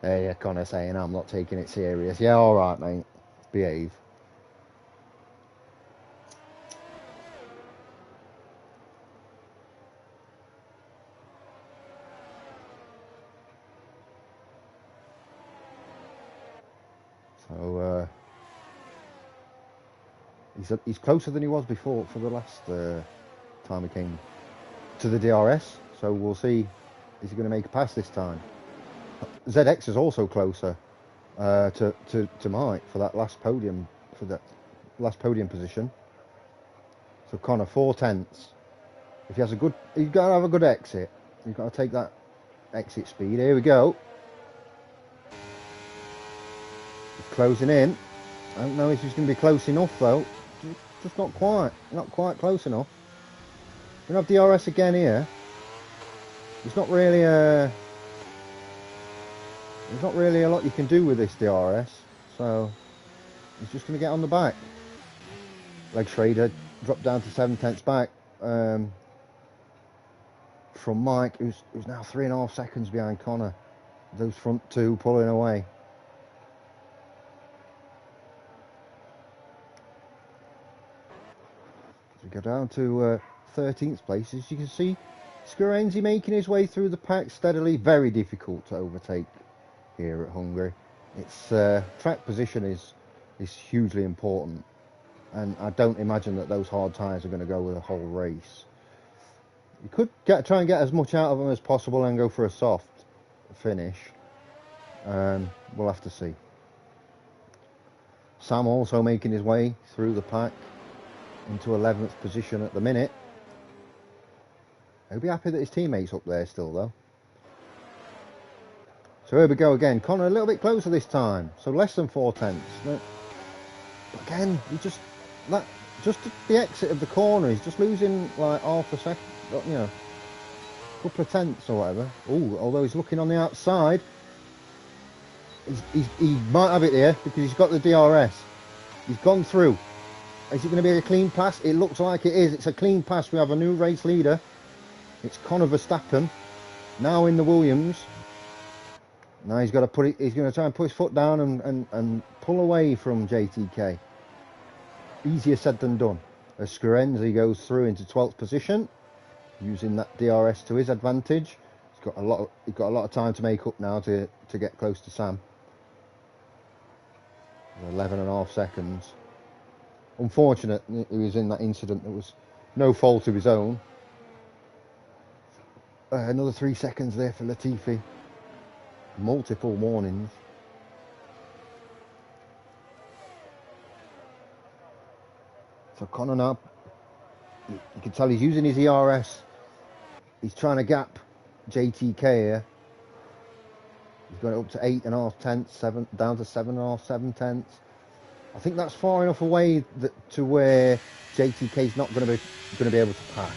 There you Connor saying, I'm not taking it serious. Yeah, alright, mate. Behave. So, he's closer than he was before for the last time he came to the DRS. So we'll see, is he going to make a pass this time? ZX is also closer to Mike for that last podium, position. So Connor 4/10. If he has he's got to have a good exit. He's got to take that exit speed. Here we go. He's closing in. I don't know if he's going to be close enough though. Just not quite close enough. We're going to have DRS again here. There's not really a lot you can do with this DRS, so he's just going to get on the back. Leg Schrader dropped down to 7/10 back from Mike, who's now 3.5 seconds behind Connor. Those front two pulling away. As we go down to 13th place, as you can see, Scarenzi making his way through the pack steadily. Very difficult to overtake here at Hungary. Its track position is hugely important, and I don't imagine that those hard tyres are going to go with a whole race. You could try and get as much out of them as possible and go for a soft finish. We'll have to see. Sam also making his way through the pack into 11th position at the minute. He'll be happy that his teammate's up there still though. So here we go again. Connor a little bit closer this time. So less than 4/10. But again, just at the exit of the corner, he's just losing like half a second, you know, a couple of tenths or whatever. Oh, although he's looking on the outside. He might have it here because he's got the DRS. He's gone through. Is it going to be a clean pass? It looks like it is. It's a clean pass. We have a new race leader. It's Connor Verstappen, now in the Williams. Now he's got to he's going to try and put his foot down and pull away from JTK. Easier said than done. As Scarenzi goes through into 12th position, using that DRS to his advantage. He's got a lot of time to make up now to get close to Sam. 11.5 seconds. Unfortunate he was in that incident. There was no fault of his own. Another 3 seconds there for Latifi. Multiple warnings. So Connor now, you can tell he's using his ERS. He's trying to gap JTK here. He's got it up to 8.5 tenths, down to 7.5, 7 tenths. I think that's far enough away to where JTK's not going to be able to pass.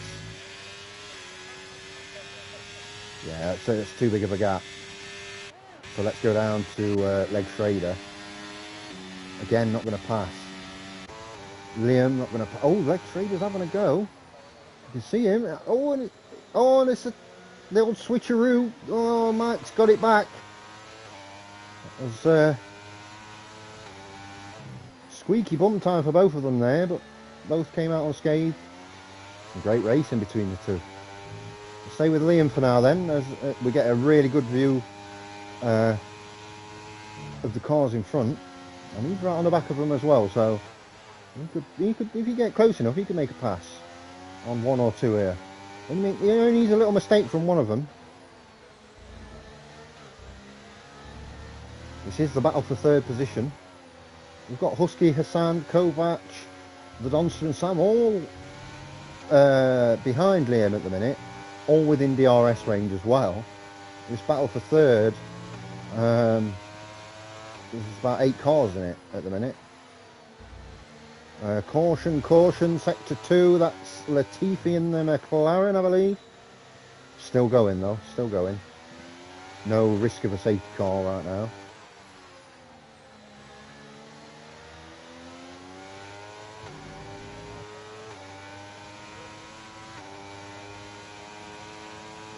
Yeah, that's too big of a gap. So let's go down to Leg Schrader. Again, not going to pass. Liam, not going to pass. Oh, Leg Schrader's having a go. You can see him. Oh, and it's the old switcheroo. Oh, Mike's got it back. It was squeaky bum time for both of them there, but both came out unscathed. Some great racing between the two. We'll stay with Liam for now then, as we get a really good view of the cars in front, and he's right on the back of them as well. So he could, if you get close enough, he could make a pass on one or two here. He only needs a little mistake from one of them. This is the battle for third position. We've got Husky, Hassan, Kovac, the Donster and Sam all behind Liam at the minute, all within DRS range as well. This battle for third, there's about 8 cars in it at the minute. Caution, sector 2, that's Latifi in the McLaren, I believe. Still going though, still going. No risk of a safety car right now.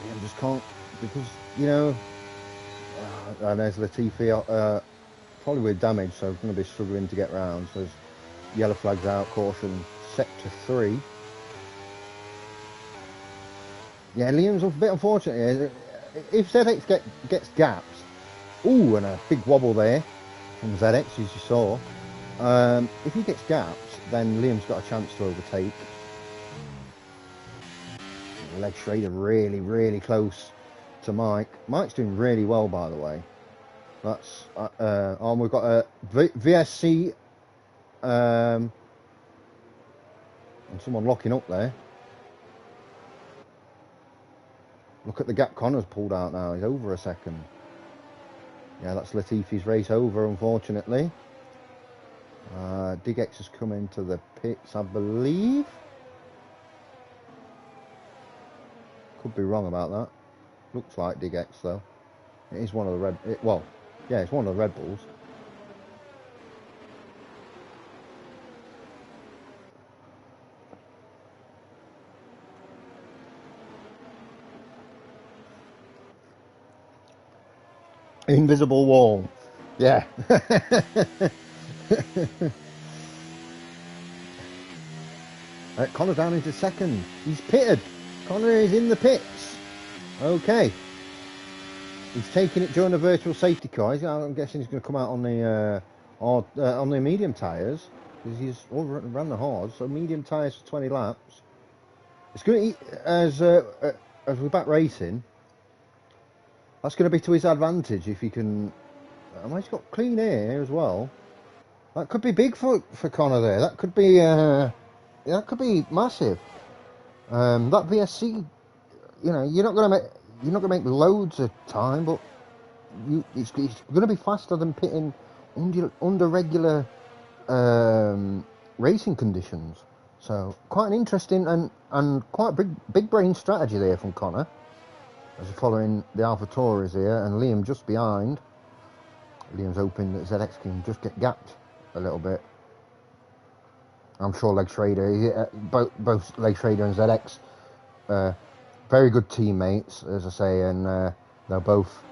I just can't, because, you know, and there's Latifi, probably with damage, so going to be struggling to get round. So there's yellow flags out, caution, sector 3. Yeah, Liam's a bit unfortunate here. If ZX gets gapped, ooh, and a big wobble there from ZX, as you saw. If he gets gapped, then Liam's got a chance to overtake. Leg Schrader really, really close to Mike. Mike's doing really well, by the way. That's we've got a VSC and someone locking up there. Look at the gap Connor's pulled out now. He's over a second. Yeah, that's Latifi's race over, unfortunately. Digex has come into the pits, I believe. Could be wrong about that. Looks like Digex though. It is one of the red. Yeah, it's one of the Red Bulls. Invisible wall. Yeah. Connor down into second. He's pitted. Connor is in the pits. Okay. He's taking it during a virtual safety car. I'm guessing he's going to come out on the medium tyres, because he's ran the hard. So medium tyres for 20 laps. It's going to, as we're back racing, that's going to be to his advantage if he can. He's got clean air as well. That could be big for Connor there. That could be massive. That VSC, you know, you're not going to make loads of time, but it's going to be faster than pitting under regular racing conditions. So quite an interesting and quite big brain strategy there from Connor. As we're following the Alpha Tauris here, and Liam just behind. Liam's hoping that ZX can just get gapped a little bit. I'm sure Leg Schrader, both Leg Schrader and ZX, very good teammates, as I say, and they'll both,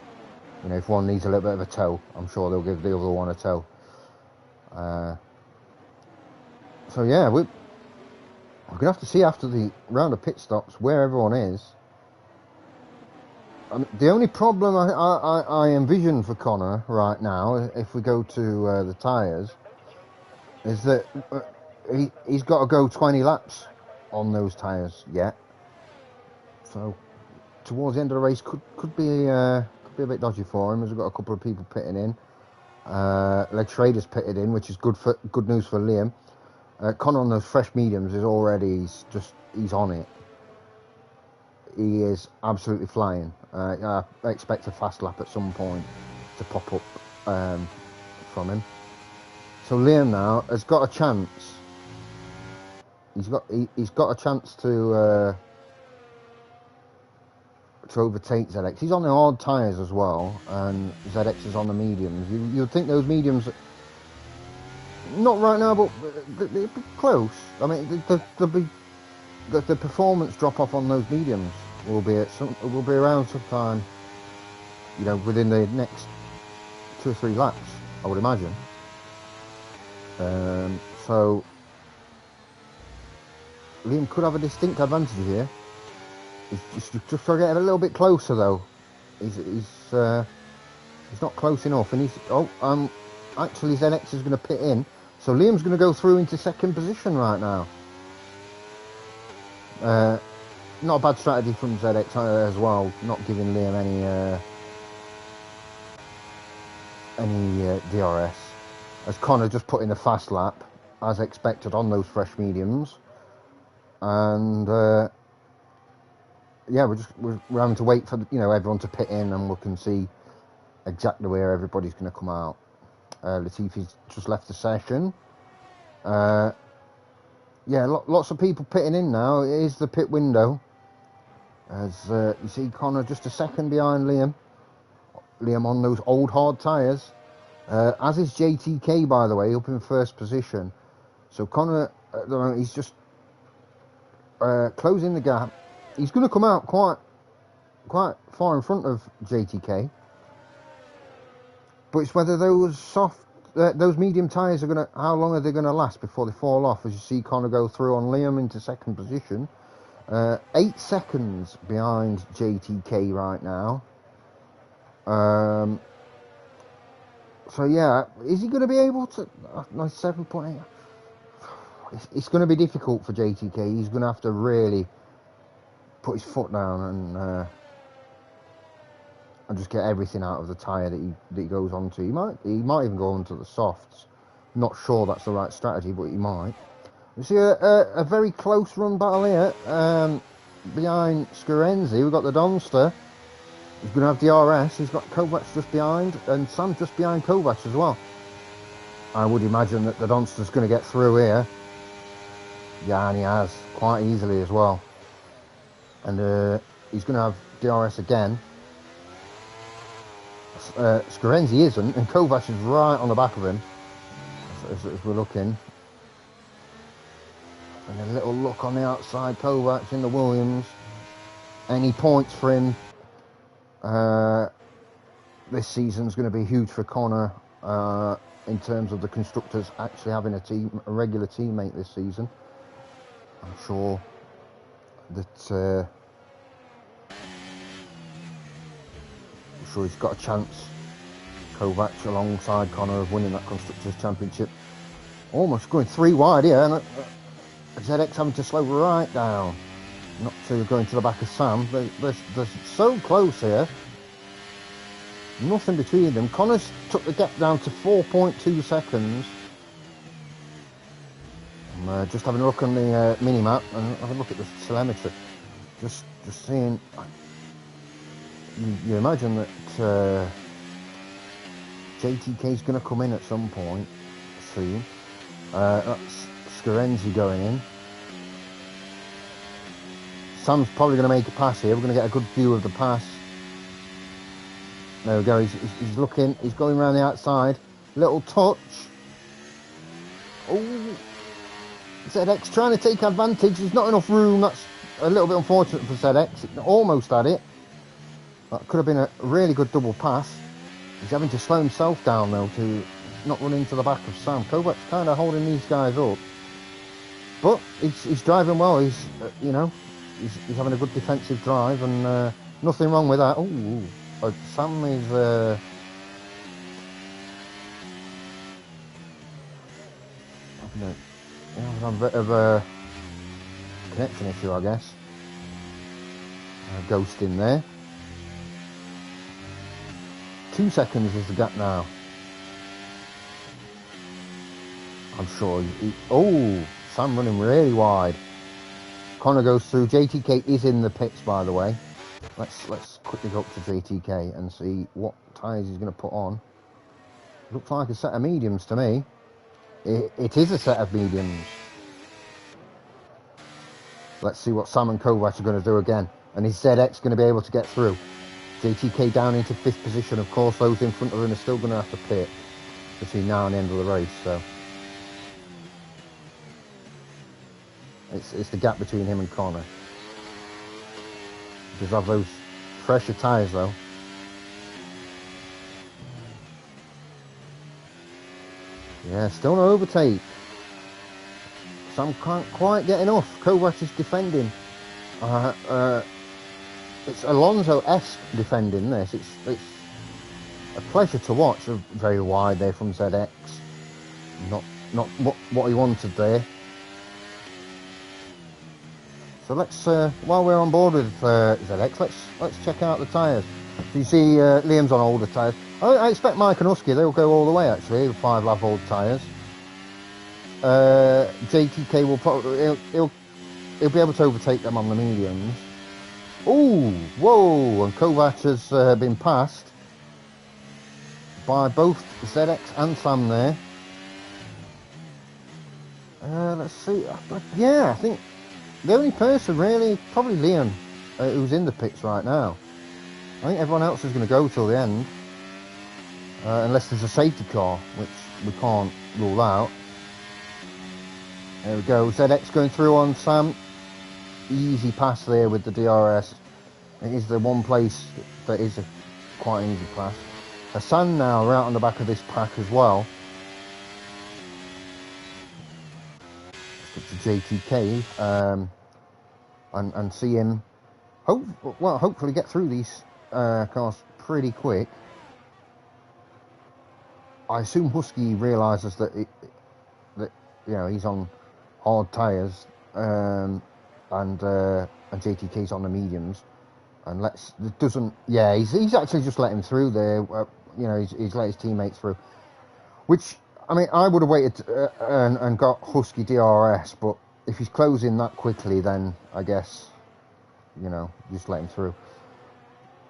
you know, if one needs a little bit of a tow, I'm sure they'll give the other one a tow. So yeah, we're going to have to see after the round of pit stops where everyone is. The only problem I envision for Connor right now, if we go to the tyres, is that he's got to go 20 laps on those tyres yet. So towards the end of the race could be a bit dodgy for him, as we've got a couple of people pitting in. Leg Schrader's pitted in, which is good news for Liam. Connor on those fresh mediums is already he's on it. he is absolutely flying. I expect a fast lap at some point to pop up from him. So Liam now has got a chance. He's got a chance to overtake ZX. He's on the hard tyres as well, and ZX is on the mediums. You'd think those mediums, not right now, but they're close. I mean, the performance drop off on those mediums will be around sometime, you know, within the next 2 or 3 laps, I would imagine. So Liam could have a distinct advantage here. He's just trying to get a little bit closer though. He's not close enough, and actually ZX is going to pit in, so Liam's going to go through into second position right now. Not a bad strategy from ZX as well, not giving Liam any DRS, as Connor just put in a fast lap as expected on those fresh mediums, and yeah, we're having to wait for everyone to pit in, and we can see exactly where everybody's going to come out. Latifi's just left the session. Yeah, lots of people pitting in now. It is the pit window. As you see, Connor just a second behind Liam. Liam on those old hard tyres. As is JTK, by the way, up in first position. So Connor, at the moment, he's just closing the gap. He's going to come out quite far in front of JTK. But it's whether those medium tyres are how long are they going to last before they fall off? As you see Connor go through on Liam into second position. 8 seconds behind JTK right now. So yeah, is he going to be able to? 7.8. It's going to be difficult for JTK. He's going to have to really put his foot down and just get everything out of the tyre that he goes onto. He might even go onto the softs. Not sure that's the right strategy, but he might. You see a very close run battle here behind Scarenzi. We've got the Donster. He's going to have DRS. He's got Kovac just behind, and Sam just behind Kovac as well. I would imagine that the Donster's going to get through here. Yeah, and he has quite easily as well. And he's going to have DRS again. Scarenzi isn't, and Kovac is right on the back of him as we're looking. And a little look on the outside, Kovac in the Williams. Any points for him this season's going to be huge for Connor in terms of the constructors actually having a regular teammate this season. I'm sure that he's got a chance, Kovac, alongside Connor, of winning that Constructors' Championship. Almost going 3 wide here, and ZX having to slow right down, not to go into the back of Sam. They're so close here. Nothing between them. Connor's took the gap down to 4.2 seconds. I'm just having a look on the mini-map and having a look at the telemetry. Just seeing... You imagine that JTK's going to come in at some point soon. That's Scarenzi going in. Sam's probably going to make a pass here. We're going to get a good view of the pass. There we go. He's looking. He's going around the outside. Little touch. Oh, ZX trying to take advantage. There's not enough room. That's a little bit unfortunate for ZX. It almost had it. That could have been a really good double pass. He's having to slow himself down though to not run into the back of Sam. Kovac's kind of holding these guys up, but he's driving well. He's he's having a good defensive drive, and nothing wrong with that. Oh, Sam is having a bit of a connection issue, I guess. Ghost in there. 2 seconds is the gap now. I'm sure. Sam running really wide. Connor goes through. JTK is in the pits, by the way. Let's quickly go up to JTK and see what tyres he's going to put on. Looks like a set of mediums to me. It is a set of mediums. Let's see what Sam and Kovac are going to do again. And is ZX going to be able to get through? JTK down into 5th position. Of course, those in front of him are still going to have to pit between now and the end of the race. So it's the gap between him and Connor. Because of those fresher tyres, though. Yeah, still no overtake. Sam can't quite get enough. Kovac is defending. It's Alonso-esque defending this. It's a pleasure to watch. Very wide there from ZX. Not what he wanted there. So let's while we're on board with ZX, let's check out the tyres. So you see Liam's on older tyres. I expect Mike and Husky, they'll go all the way actually with 5 lap old tyres. JTK will probably he'll be able to overtake them on the mediums. Ooh, whoa! And Kovac has been passed by both ZX and Sam there. Let's see. Yeah, I think the only person really, probably Liam, who's in the pits right now. I think everyone else is going to go till the end. Unless there's a safety car, which we can't rule out. There we go, ZX going through on Sam. Easy pass there with the DRS. It is the one place that is quite an easy pass. Hassan now right on the back of this pack as well. Let's get to JTK and see him hopefully get through these cars pretty quick. I assume Husky realises that you know he's on hard tyres and JTK's on the mediums, and he's actually just let him through there. You know, he's let his teammates through, which I mean I would have waited and got Husky DRS, but if he's closing that quickly, then I guess you know just let him through.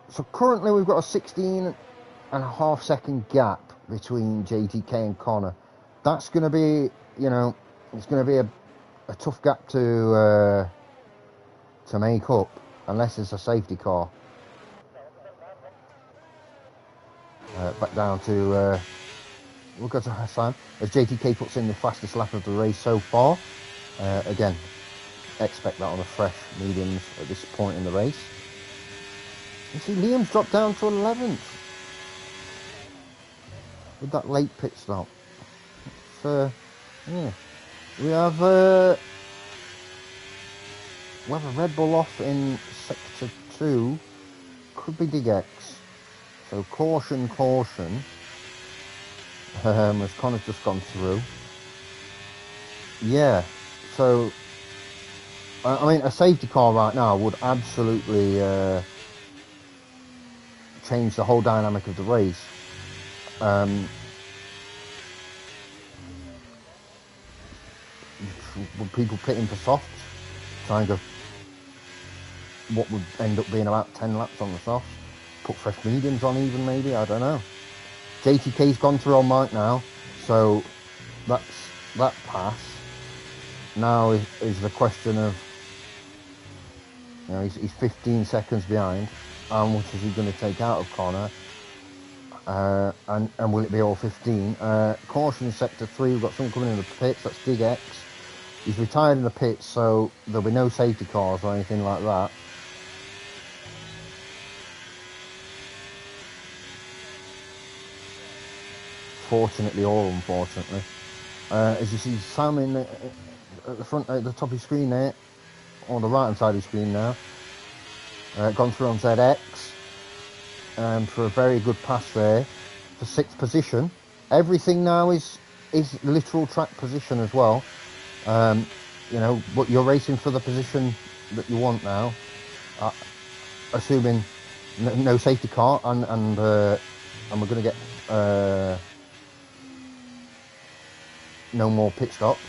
So currently we've got a 16.5 second gap between JTK and Connor. That's going to be, you know, it's going to be a tough gap to make up unless it's a safety car. Back down to we'll go to Hassan as JTK puts in the fastest lap of the race so far. Again, expect that on the fresh mediums at this point in the race. You see Liam's dropped down to 11th with that late pit stop. Yeah, we have a Red Bull off in sector 2. Could be DigX. So caution. As Connor's just gone through. Yeah. So I mean, a safety car right now would absolutely change the whole dynamic of the race. Would people pitting for softs, trying to what would end up being about 10 laps on the softs, put fresh mediums on even maybe, I don't know. JTK's gone through on Mike now, so that pass now is the question of, you know, he's 15 seconds behind. How much is he going to take out of Connor? And will it be all 15? Caution in sector 3, we've got someone coming in the pits, that's DigX. He's retired in the pits, so there'll be no safety cars or anything like that. Fortunately or unfortunately. As you see Sam at the front, at the top of your screen there, on the right hand side of your screen now. Gone through on ZX. For a very good pass there for 6th position. Everything now is literal track position as well. You know, but you're racing for the position that you want now, assuming no safety car, and we're going to get no more pit stops.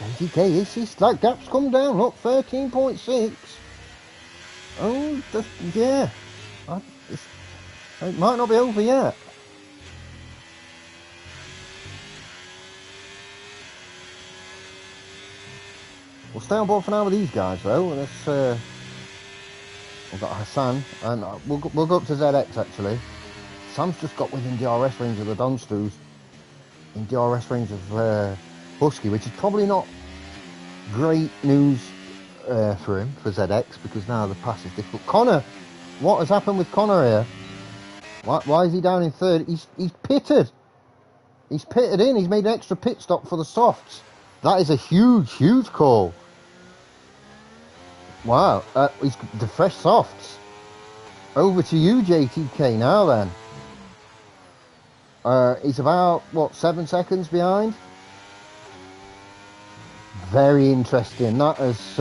JTK, that gap's come down, look, 13.6. Oh, yeah. It might not be over yet. We'll stay on board for now with these guys, though. Let's, we've got Hassan, and we'll go up to ZX, actually. Sam's just got within DRS range of the Donsters, in DRS range of Husky, which is probably not great news for him, for ZX, because now the pass is difficult. Connor, what has happened with Connor here? Why is he down in third? He's pitted. He's pitted in. He's made an extra pit stop for the softs. That is a huge call. Wow, he's the fresh softs. Over to you, JTK, now then. He's about, what, 7 seconds behind? Very interesting. That has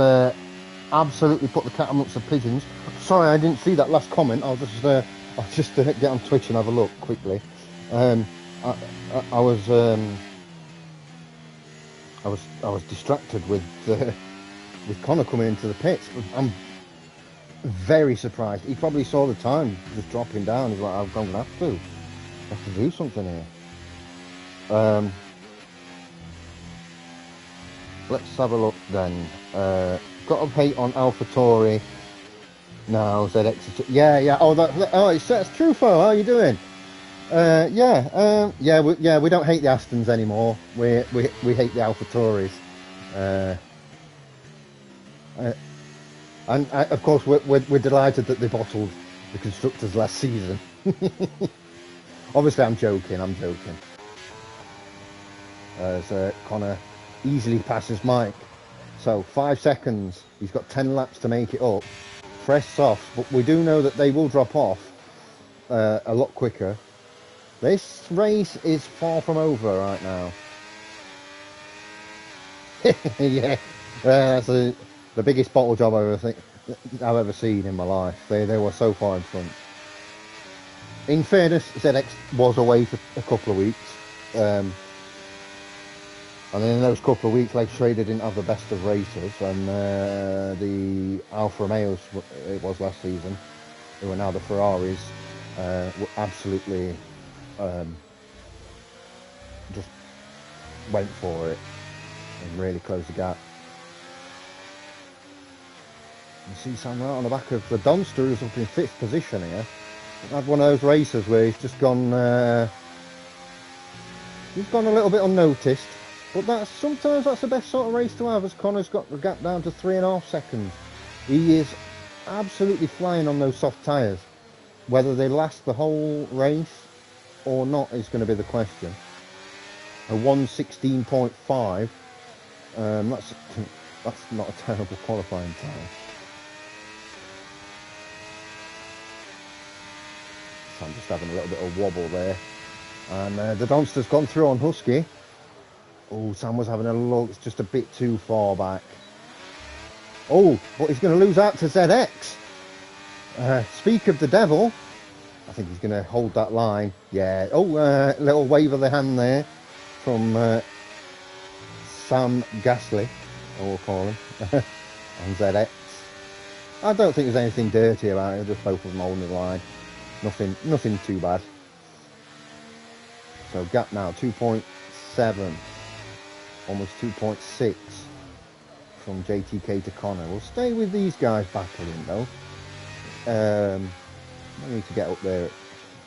absolutely put the cat amongst the pigeons. Sorry, I didn't see that last comment. I'll just get on Twitch and have a look quickly. I was distracted with Connor coming into the pits. I'm very surprised. He probably saw the time just dropping down. He's like, I'm going to have to do something here. Let's have a look then. Got a update on AlphaTauri now. ZX. Yeah. Oh, it's true. How are you doing? We don't hate the Astons anymore. We hate the AlphaTauris. And of course we're delighted that they bottled the constructors last season. Obviously, I'm joking. As Connor easily passes Mike. So 5 seconds. He's got 10 laps to make it up. Fresh softs, but we do know that they will drop off a lot quicker. This race is far from over right now. Yeah, that's the biggest bottle job I've ever seen in my life. They were so far in front. In fairness, ZX was away for a couple of weeks. And in those couple of weeks, like Schrader didn't have the best of races, and the Alfa Romeos, it was last season, who are now the Ferraris, were absolutely just went for it and really closed the gap. You see Sam right on the back of the Donster, who's up in 5th position here. Had one of those races where he's just gone a little bit unnoticed. But sometimes that's the best sort of race to have, as Connor's got the gap down to 3.5 seconds. He is absolutely flying on those soft tyres. Whether they last the whole race or not is going to be the question. A 1:16.5. That's not a terrible qualifying time. So I'm just having a little bit of wobble there. And the Donster's gone through on Husky. Oh, Sam was having a look. It's just a bit too far back. Oh, but he's going to lose out to ZX. Speak of the devil. I think he's going to hold that line. Yeah. Oh, little wave of the hand there from Sam Gasly, or we'll call him, on ZX. I don't think there's anything dirty about it. Just both of them holding the line. Nothing too bad. So gap now 2.7. Almost 2.6 from JTK to Connor. We'll stay with these guys battling though. I need to get up there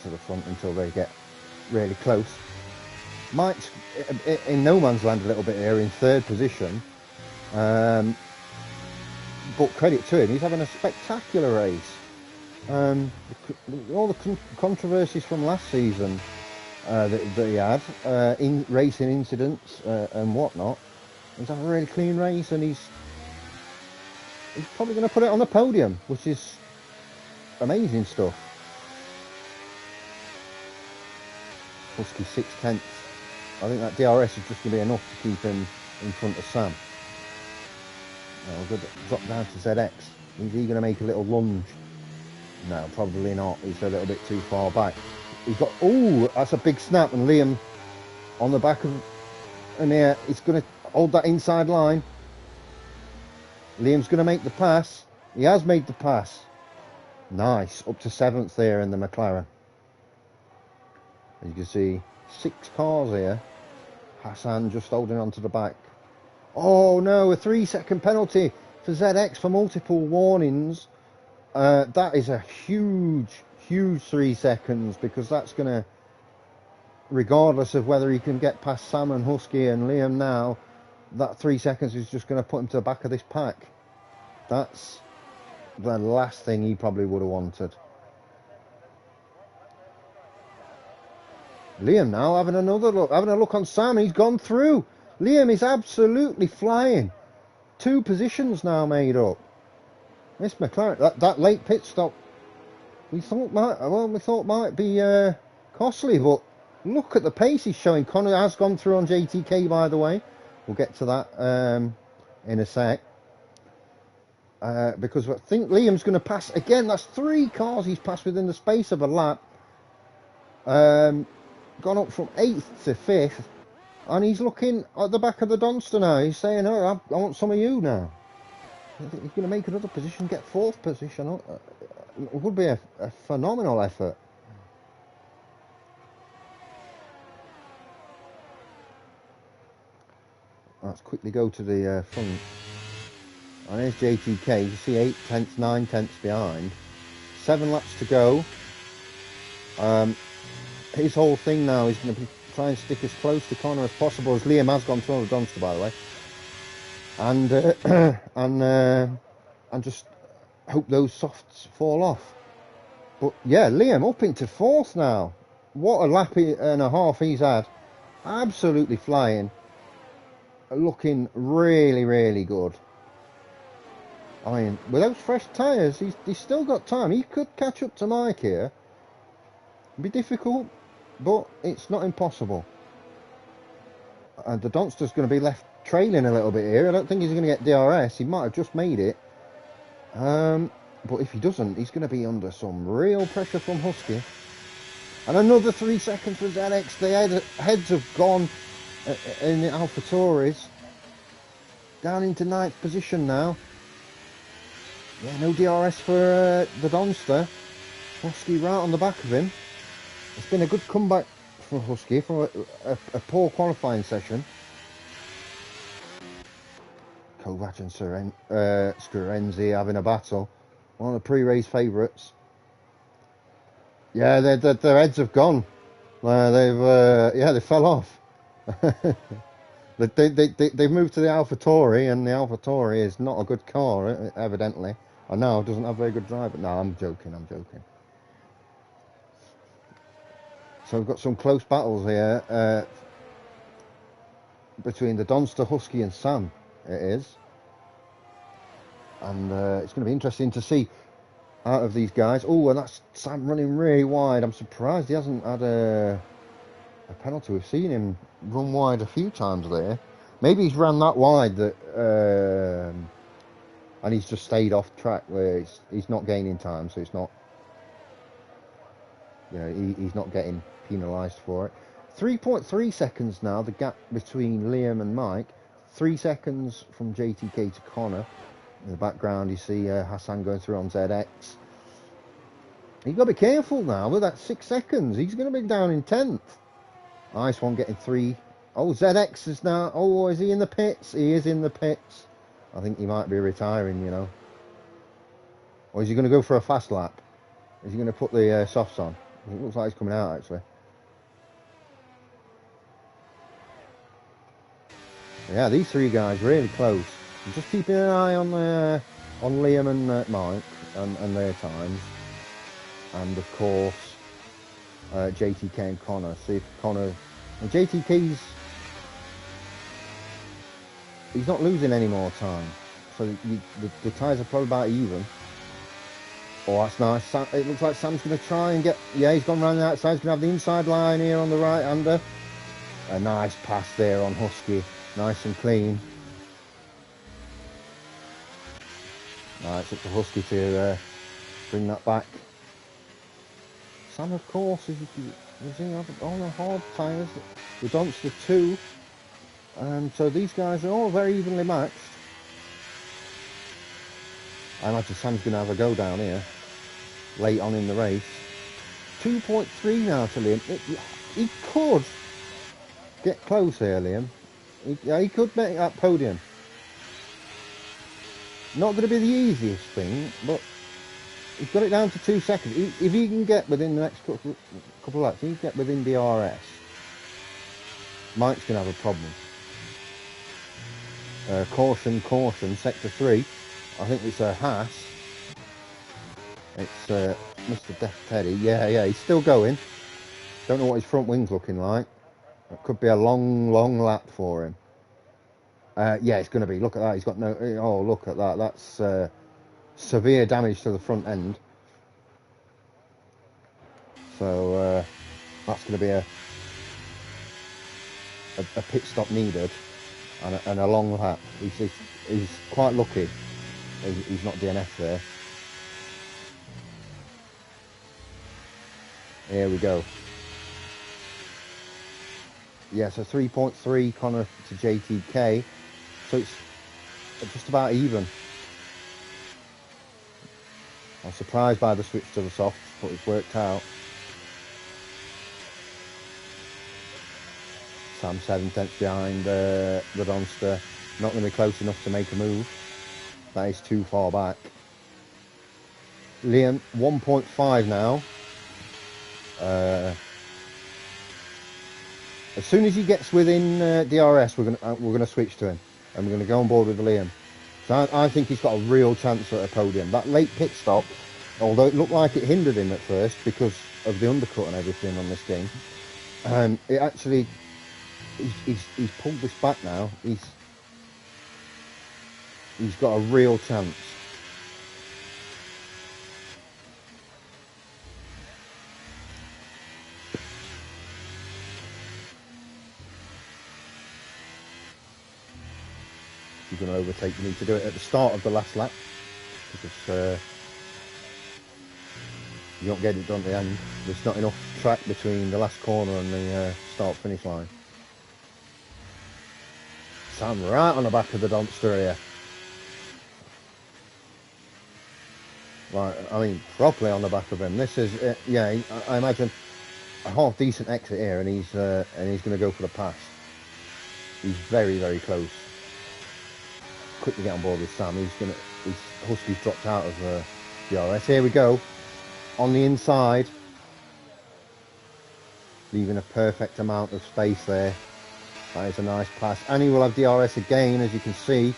to the front until they get really close. Mike's in no man's land a little bit here in 3rd position. But credit to him, he's having a spectacular race. All the controversies from last season that he had, in racing incidents and whatnot. He's had a really clean race, and he's probably going to put it on the podium, which is amazing stuff. Husky 6/10. I think that DRS is just going to be enough to keep him in front of Sam. Now we'll drop down to ZX. Is he going to make a little lunge? No, probably not. He's a little bit too far back. He's got, oh, that's a big snap, and Liam on the back of, and here he's going to, Hold that inside line. Liam's going to make the pass. He has made the pass. Nice. Up to 7th there in the McLaren. As you can see, 6 cars here. Hassan just holding on to the back. Oh no, a 3-second penalty for ZX for multiple warnings. That is a huge 3 seconds, because that's going to, regardless of whether he can get past Sam and Husky and Liam now, that 3 seconds is just going to put him to the back of this pack. That's the last thing he probably would have wanted. Liam now having another look, having a look on Sam. He's gone through. Liam is absolutely flying. 2 positions now made up. This McLaren, that late pit stop, we thought might be costly, but look at the pace he's showing. Connor has gone through on JTK, by the way. We'll get to that in a sec. Because I think Liam's going to pass again. That's 3 cars he's passed within the space of a lap. Gone up from 8th to 5th, and he's looking at the back of the Donster now. He's saying, "Oh, I want some of you now." I think he's going to make another position, get 4th position. It would be a phenomenal effort. Let's quickly go to the front. And there's JTK. You see 8 tenths, 9 tenths behind. 7 laps to go. His whole thing now is going to be try and stick as close to Connor as possible, as Liam has gone through on the Donster, by the way. And just hope those softs fall off. But yeah, Liam up into 4th now. What a lap and a half he's had. Absolutely flying. Looking really, really good. I mean, with those fresh tyres, he's still got time. He could catch up to Mike here. It'd be difficult, but it's not impossible. And the Donster's going to be left trailing a little bit here. I don't think he's going to get DRS. He might have just made it. But if he doesn't, he's going to be under some real pressure from Husky. And another 3 seconds for ZX. The heads have gone in the AlphaTauris. Down into 9th position now. Yeah, no DRS for the Donster. Husky right on the back of him. It's been a good comeback for Husky from a poor qualifying session. Kovac and Scorenzi having a battle. One of the pre-race favourites. Yeah, their heads have gone. They fell off. They've moved to the AlphaTauri, and the AlphaTauri is not a good car, evidently. I know it doesn't have very good driver. No, I'm joking. So we've got some close battles here between the Donster, Husky and Sam, it is. And it's going to be interesting to see out of these guys. Oh, and that's Sam running really wide. I'm surprised he hasn't had a penalty. We've seen him run wide a few times there. Maybe he's ran that wide that and he's just stayed off track where he's not gaining time, so it's not, you know, he's not getting penalised for it. 3.3 seconds now, the gap between Liam and Mike. 3 seconds from JTK to Connor. In the background you see Hassan going through on ZX. You've got to be careful now with that 6 seconds. He's going to be down in 10th. Nice one, getting 3. Oh, ZX is now... Oh, is he in the pits? He is in the pits. I think he might be retiring, you know. Or is he going to go for a fast lap? Is he going to put the softs on? It looks like he's coming out, actually. Yeah, these 3 guys really close. I'm just keeping an eye on Liam and Mike and their times. And, of course, JTK and Connor. See if Connor... And JTK's... He's not losing any more time. So the tyres are probably about even. Oh, that's nice. It looks like Sam's going to try and get... Yeah, he's gone round the outside. He's going to have the inside line here on the right-hander. A nice pass there on Husky. Nice and clean. Right, it's up to Husky to bring that back. Sam, of course, is he on the hard tyres. The Donster 2 So these guys are all very evenly matched. I imagine Sam's going to have a go down here late on in the race. 2.3 now to Liam. He could get close here, Liam. He could make that podium. Not going to be the easiest thing, but he's got it down to 2 seconds. If he can get within the next couple of laps, he can get within the IRS, Mike's going to have a problem. Caution, sector 3. I think it's a Haas. It's Mr. Death Teddy. Yeah, he's still going. Don't know what his front wing's looking like. It could be a long lap for him. Yeah, it's going to be. Look at that. He's got no... Oh, look at that. That's severe damage to the front end. So that's going to be a pit stop needed and a long lap. He's quite lucky he's not DNF there. Here we go. Yeah, so 3.3 Connor to JTK. So it's just about even. I'm surprised by the switch to the softs, but it's worked out. Sam 7/10 behind the Donster. Not going to be close enough to make a move. That is too far back. Liam 1.5 now. As soon as he gets within DRS, we're gonna switch to him, and we're gonna go on board with Liam. So I think he's got a real chance at a podium. That late pit stop, although it looked like it hindered him at first because of the undercut and everything on this game, it actually he's pulled this back now. He's got a real chance. You're going to overtake, you need to do it at the start of the last lap, because you don't get it done at the end. There's not enough track between the last corner and the start finish line. Sam right on the back of the Donster here. Right, I mean properly on the back of him. This is yeah, I imagine a half decent exit here, and he's going to go for the pass. He's very close. Quickly get on board with Sam. Husky's dropped out of the DRS. Here we go. On the inside. Leaving a perfect amount of space there. That is a nice pass. And he will have DRS again, as you can see.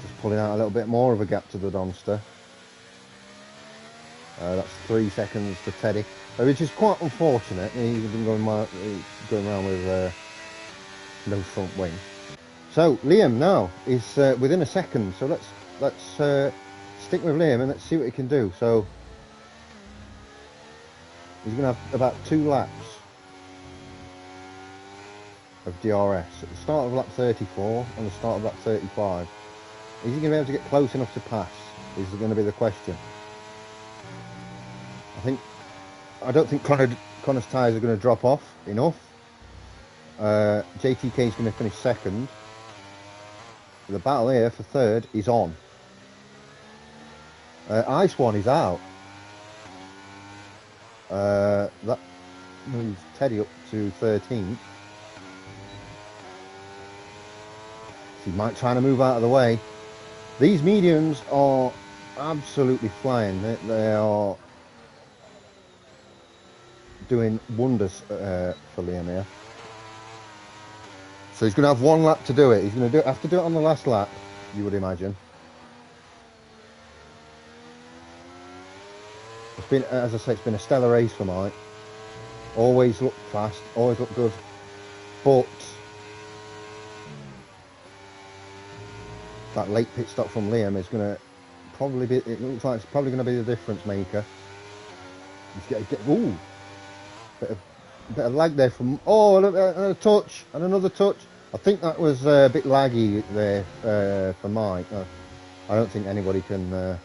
Just pulling out a little bit more of a gap to the Donster. That's 3 seconds to Teddy. Which is quite unfortunate. He's been going around with no front wing. So Liam now is within a second, so let's stick with Liam and let's see what he can do. So he's going to have about 2 laps of DRS at the start of lap 34 and the start of lap 35. Is he going to be able to get close enough to pass? Is going to be the question. I don't think Connor's tyres are going to drop off enough. JTK is going to finish second. The battle here for third is on. Ice One is out. That moves Teddy up to 13th. He might try to move out of the way. These mediums are absolutely flying. They are doing wonders for Liam here. So he's going to have 1 lap to do it. He's going to have to do it on the last lap, you would imagine. It's been, as I say, it's been a stellar race for Mike. Always looked fast, always looked good. But that late pit stop from Liam is going to probably be, it looks like it's probably going to be the difference maker. He's ooh, bit of lag there from, oh, a touch and another touch. I think that was a bit laggy there for Mike. I don't think anybody can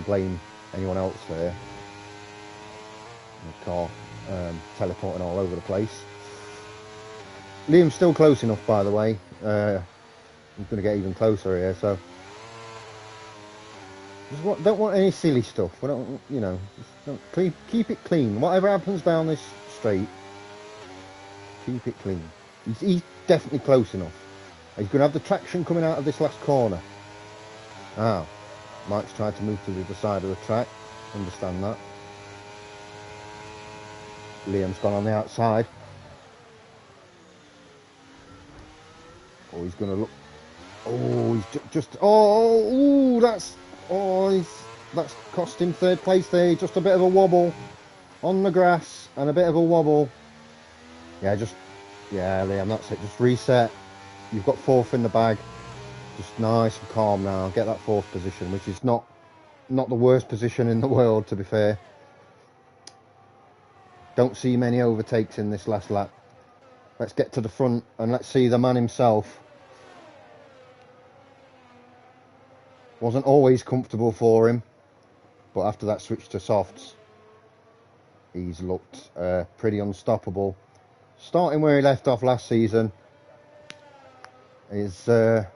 blame anyone else there. The car teleporting all over the place. Liam's still close enough, by the way. I'm going to get even closer here, so just don't want any silly stuff. We don't, you know, keep it clean. Whatever happens down this straight, keep it clean. He's definitely close enough. He's going to have the traction coming out of this last corner. Ah, Mike's tried to move to the other side of the track. Understand that. Liam's gone on the outside. Oh, he's going to look. Oh, he's just. Oh, that's cost him third place there. Just a bit of a wobble on the grass and a bit of a wobble. Yeah, Liam, that's it. Just reset. You've got fourth in the bag. Just nice and calm now. Get that fourth position, which is not the worst position in the world, to be fair. Don't see many overtakes in this last lap. Let's get to the front and let's see the man himself. Wasn't always comfortable for him, but after that switch to softs, he's looked pretty unstoppable. Starting where he left off last season is our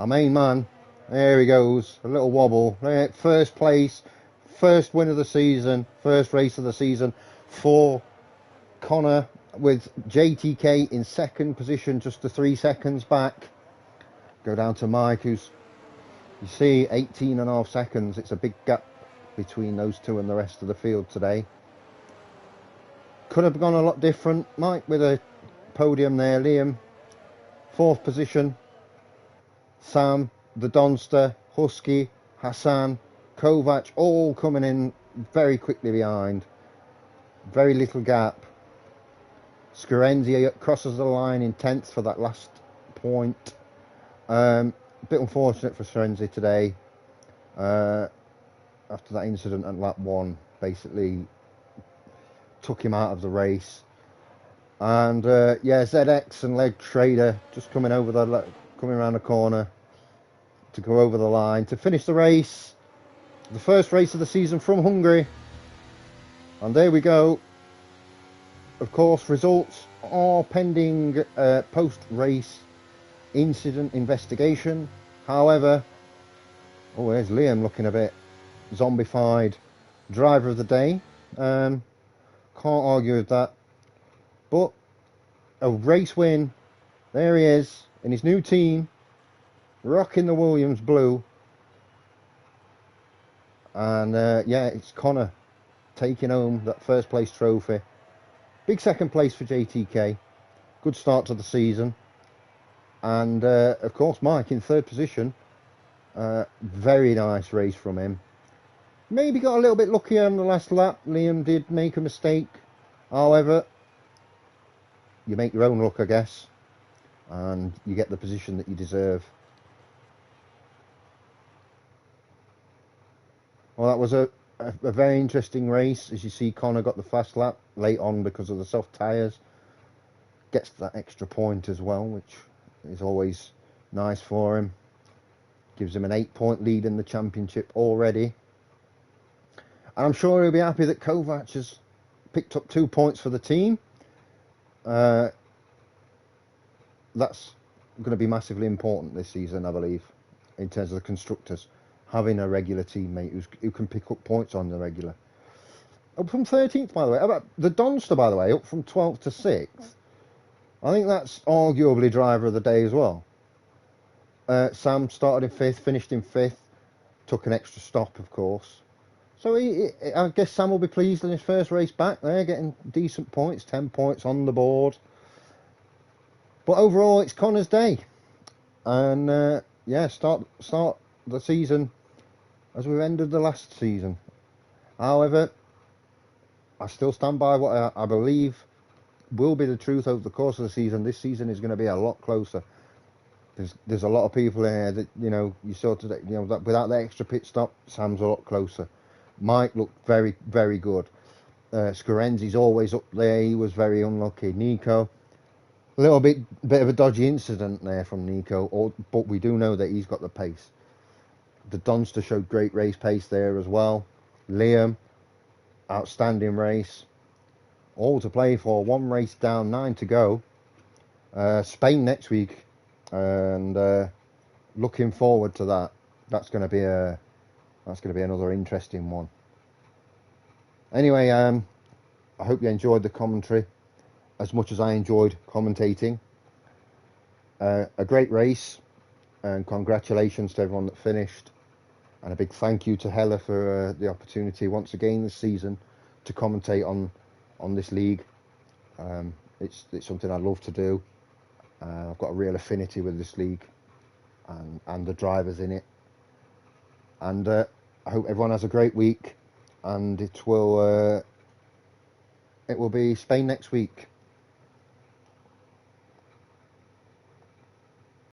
main man. There he goes, a little wobble. First place, first win of the season, first race of the season for Connor, with JTK in second position, just the 3 seconds back. Go down to Mike, who's, you see, 18.5 seconds. It's a big gap between those two and the rest of the field today. Could have gone a lot different. Mike with a podium there. Liam, fourth position. Sam, the Donster, Husky, Hassan, Kovac, all coming in very quickly behind. Very little gap. Scarenzi crosses the line in 10th for that last point. A bit unfortunate for Scarenzi today. After that incident at lap 1, basically took him out of the race. And yeah, ZX and Leg Trader just coming around the corner to go over the line to finish the race. The first race of the season from Hungary. And there we go. Of course, results are pending post-race incident investigation. However, oh, there's Liam looking a bit zombified. Driver of the day. Can't argue with that. But a race win. There he is in his new team, rocking the Williams blue. And yeah, it's Connor taking home that first place trophy. Big second place for JTK. Good start to the season. And of course, Mike in third position. Very nice race from him. Maybe got a little bit luckier on the last lap. Liam did make a mistake. However, you make your own luck, I guess. And you get the position that you deserve. Well, that was a very interesting race. As you see, Connor got the fast lap late on because of the soft tyres. Gets that extra point as well, which is always nice for him. Gives him an 8-point lead in the championship already. And I'm sure he'll be happy that Kovac has picked up 2 points for the team. That's going to be massively important this season, I believe, in terms of the constructors. Having a regular teammate who can pick up points on the regular. Up from 13th, by the way. The Donster, by the way, up from 12th to 6th. I think that's arguably driver of the day as well. Sam started in 5th, finished in 5th. Took an extra stop, of course. So I guess Sam will be pleased in his first race back there, getting decent points, 10 points on the board. But overall, it's Connor's day. And yeah, start the season as we've ended the last season. However, I still stand by what I believe will be the truth over the course of the season. This season is going to be a lot closer. There's a lot of people here that, you know, you saw today, you know, that without the extra pit stop, Sam's a lot closer. Mike looked very, very good. Scarenzi's always up there. He was very unlucky. Nico, a little bit of a dodgy incident there from Nico, but we do know that he's got the pace. The Donster showed great race pace there as well. Liam, outstanding race. All to play for. 1 race down, 9 to go. Spain next week, and looking forward to that. That's going to be another interesting one. Anyway, I hope you enjoyed the commentary as much as I enjoyed commentating. A great race, and congratulations to everyone that finished, and a big thank you to Hella for the opportunity once again this season to commentate on this league. It's something I love to do. I've got a real affinity with this league and the drivers in it, and I hope everyone has a great week, and it will be Spain next week.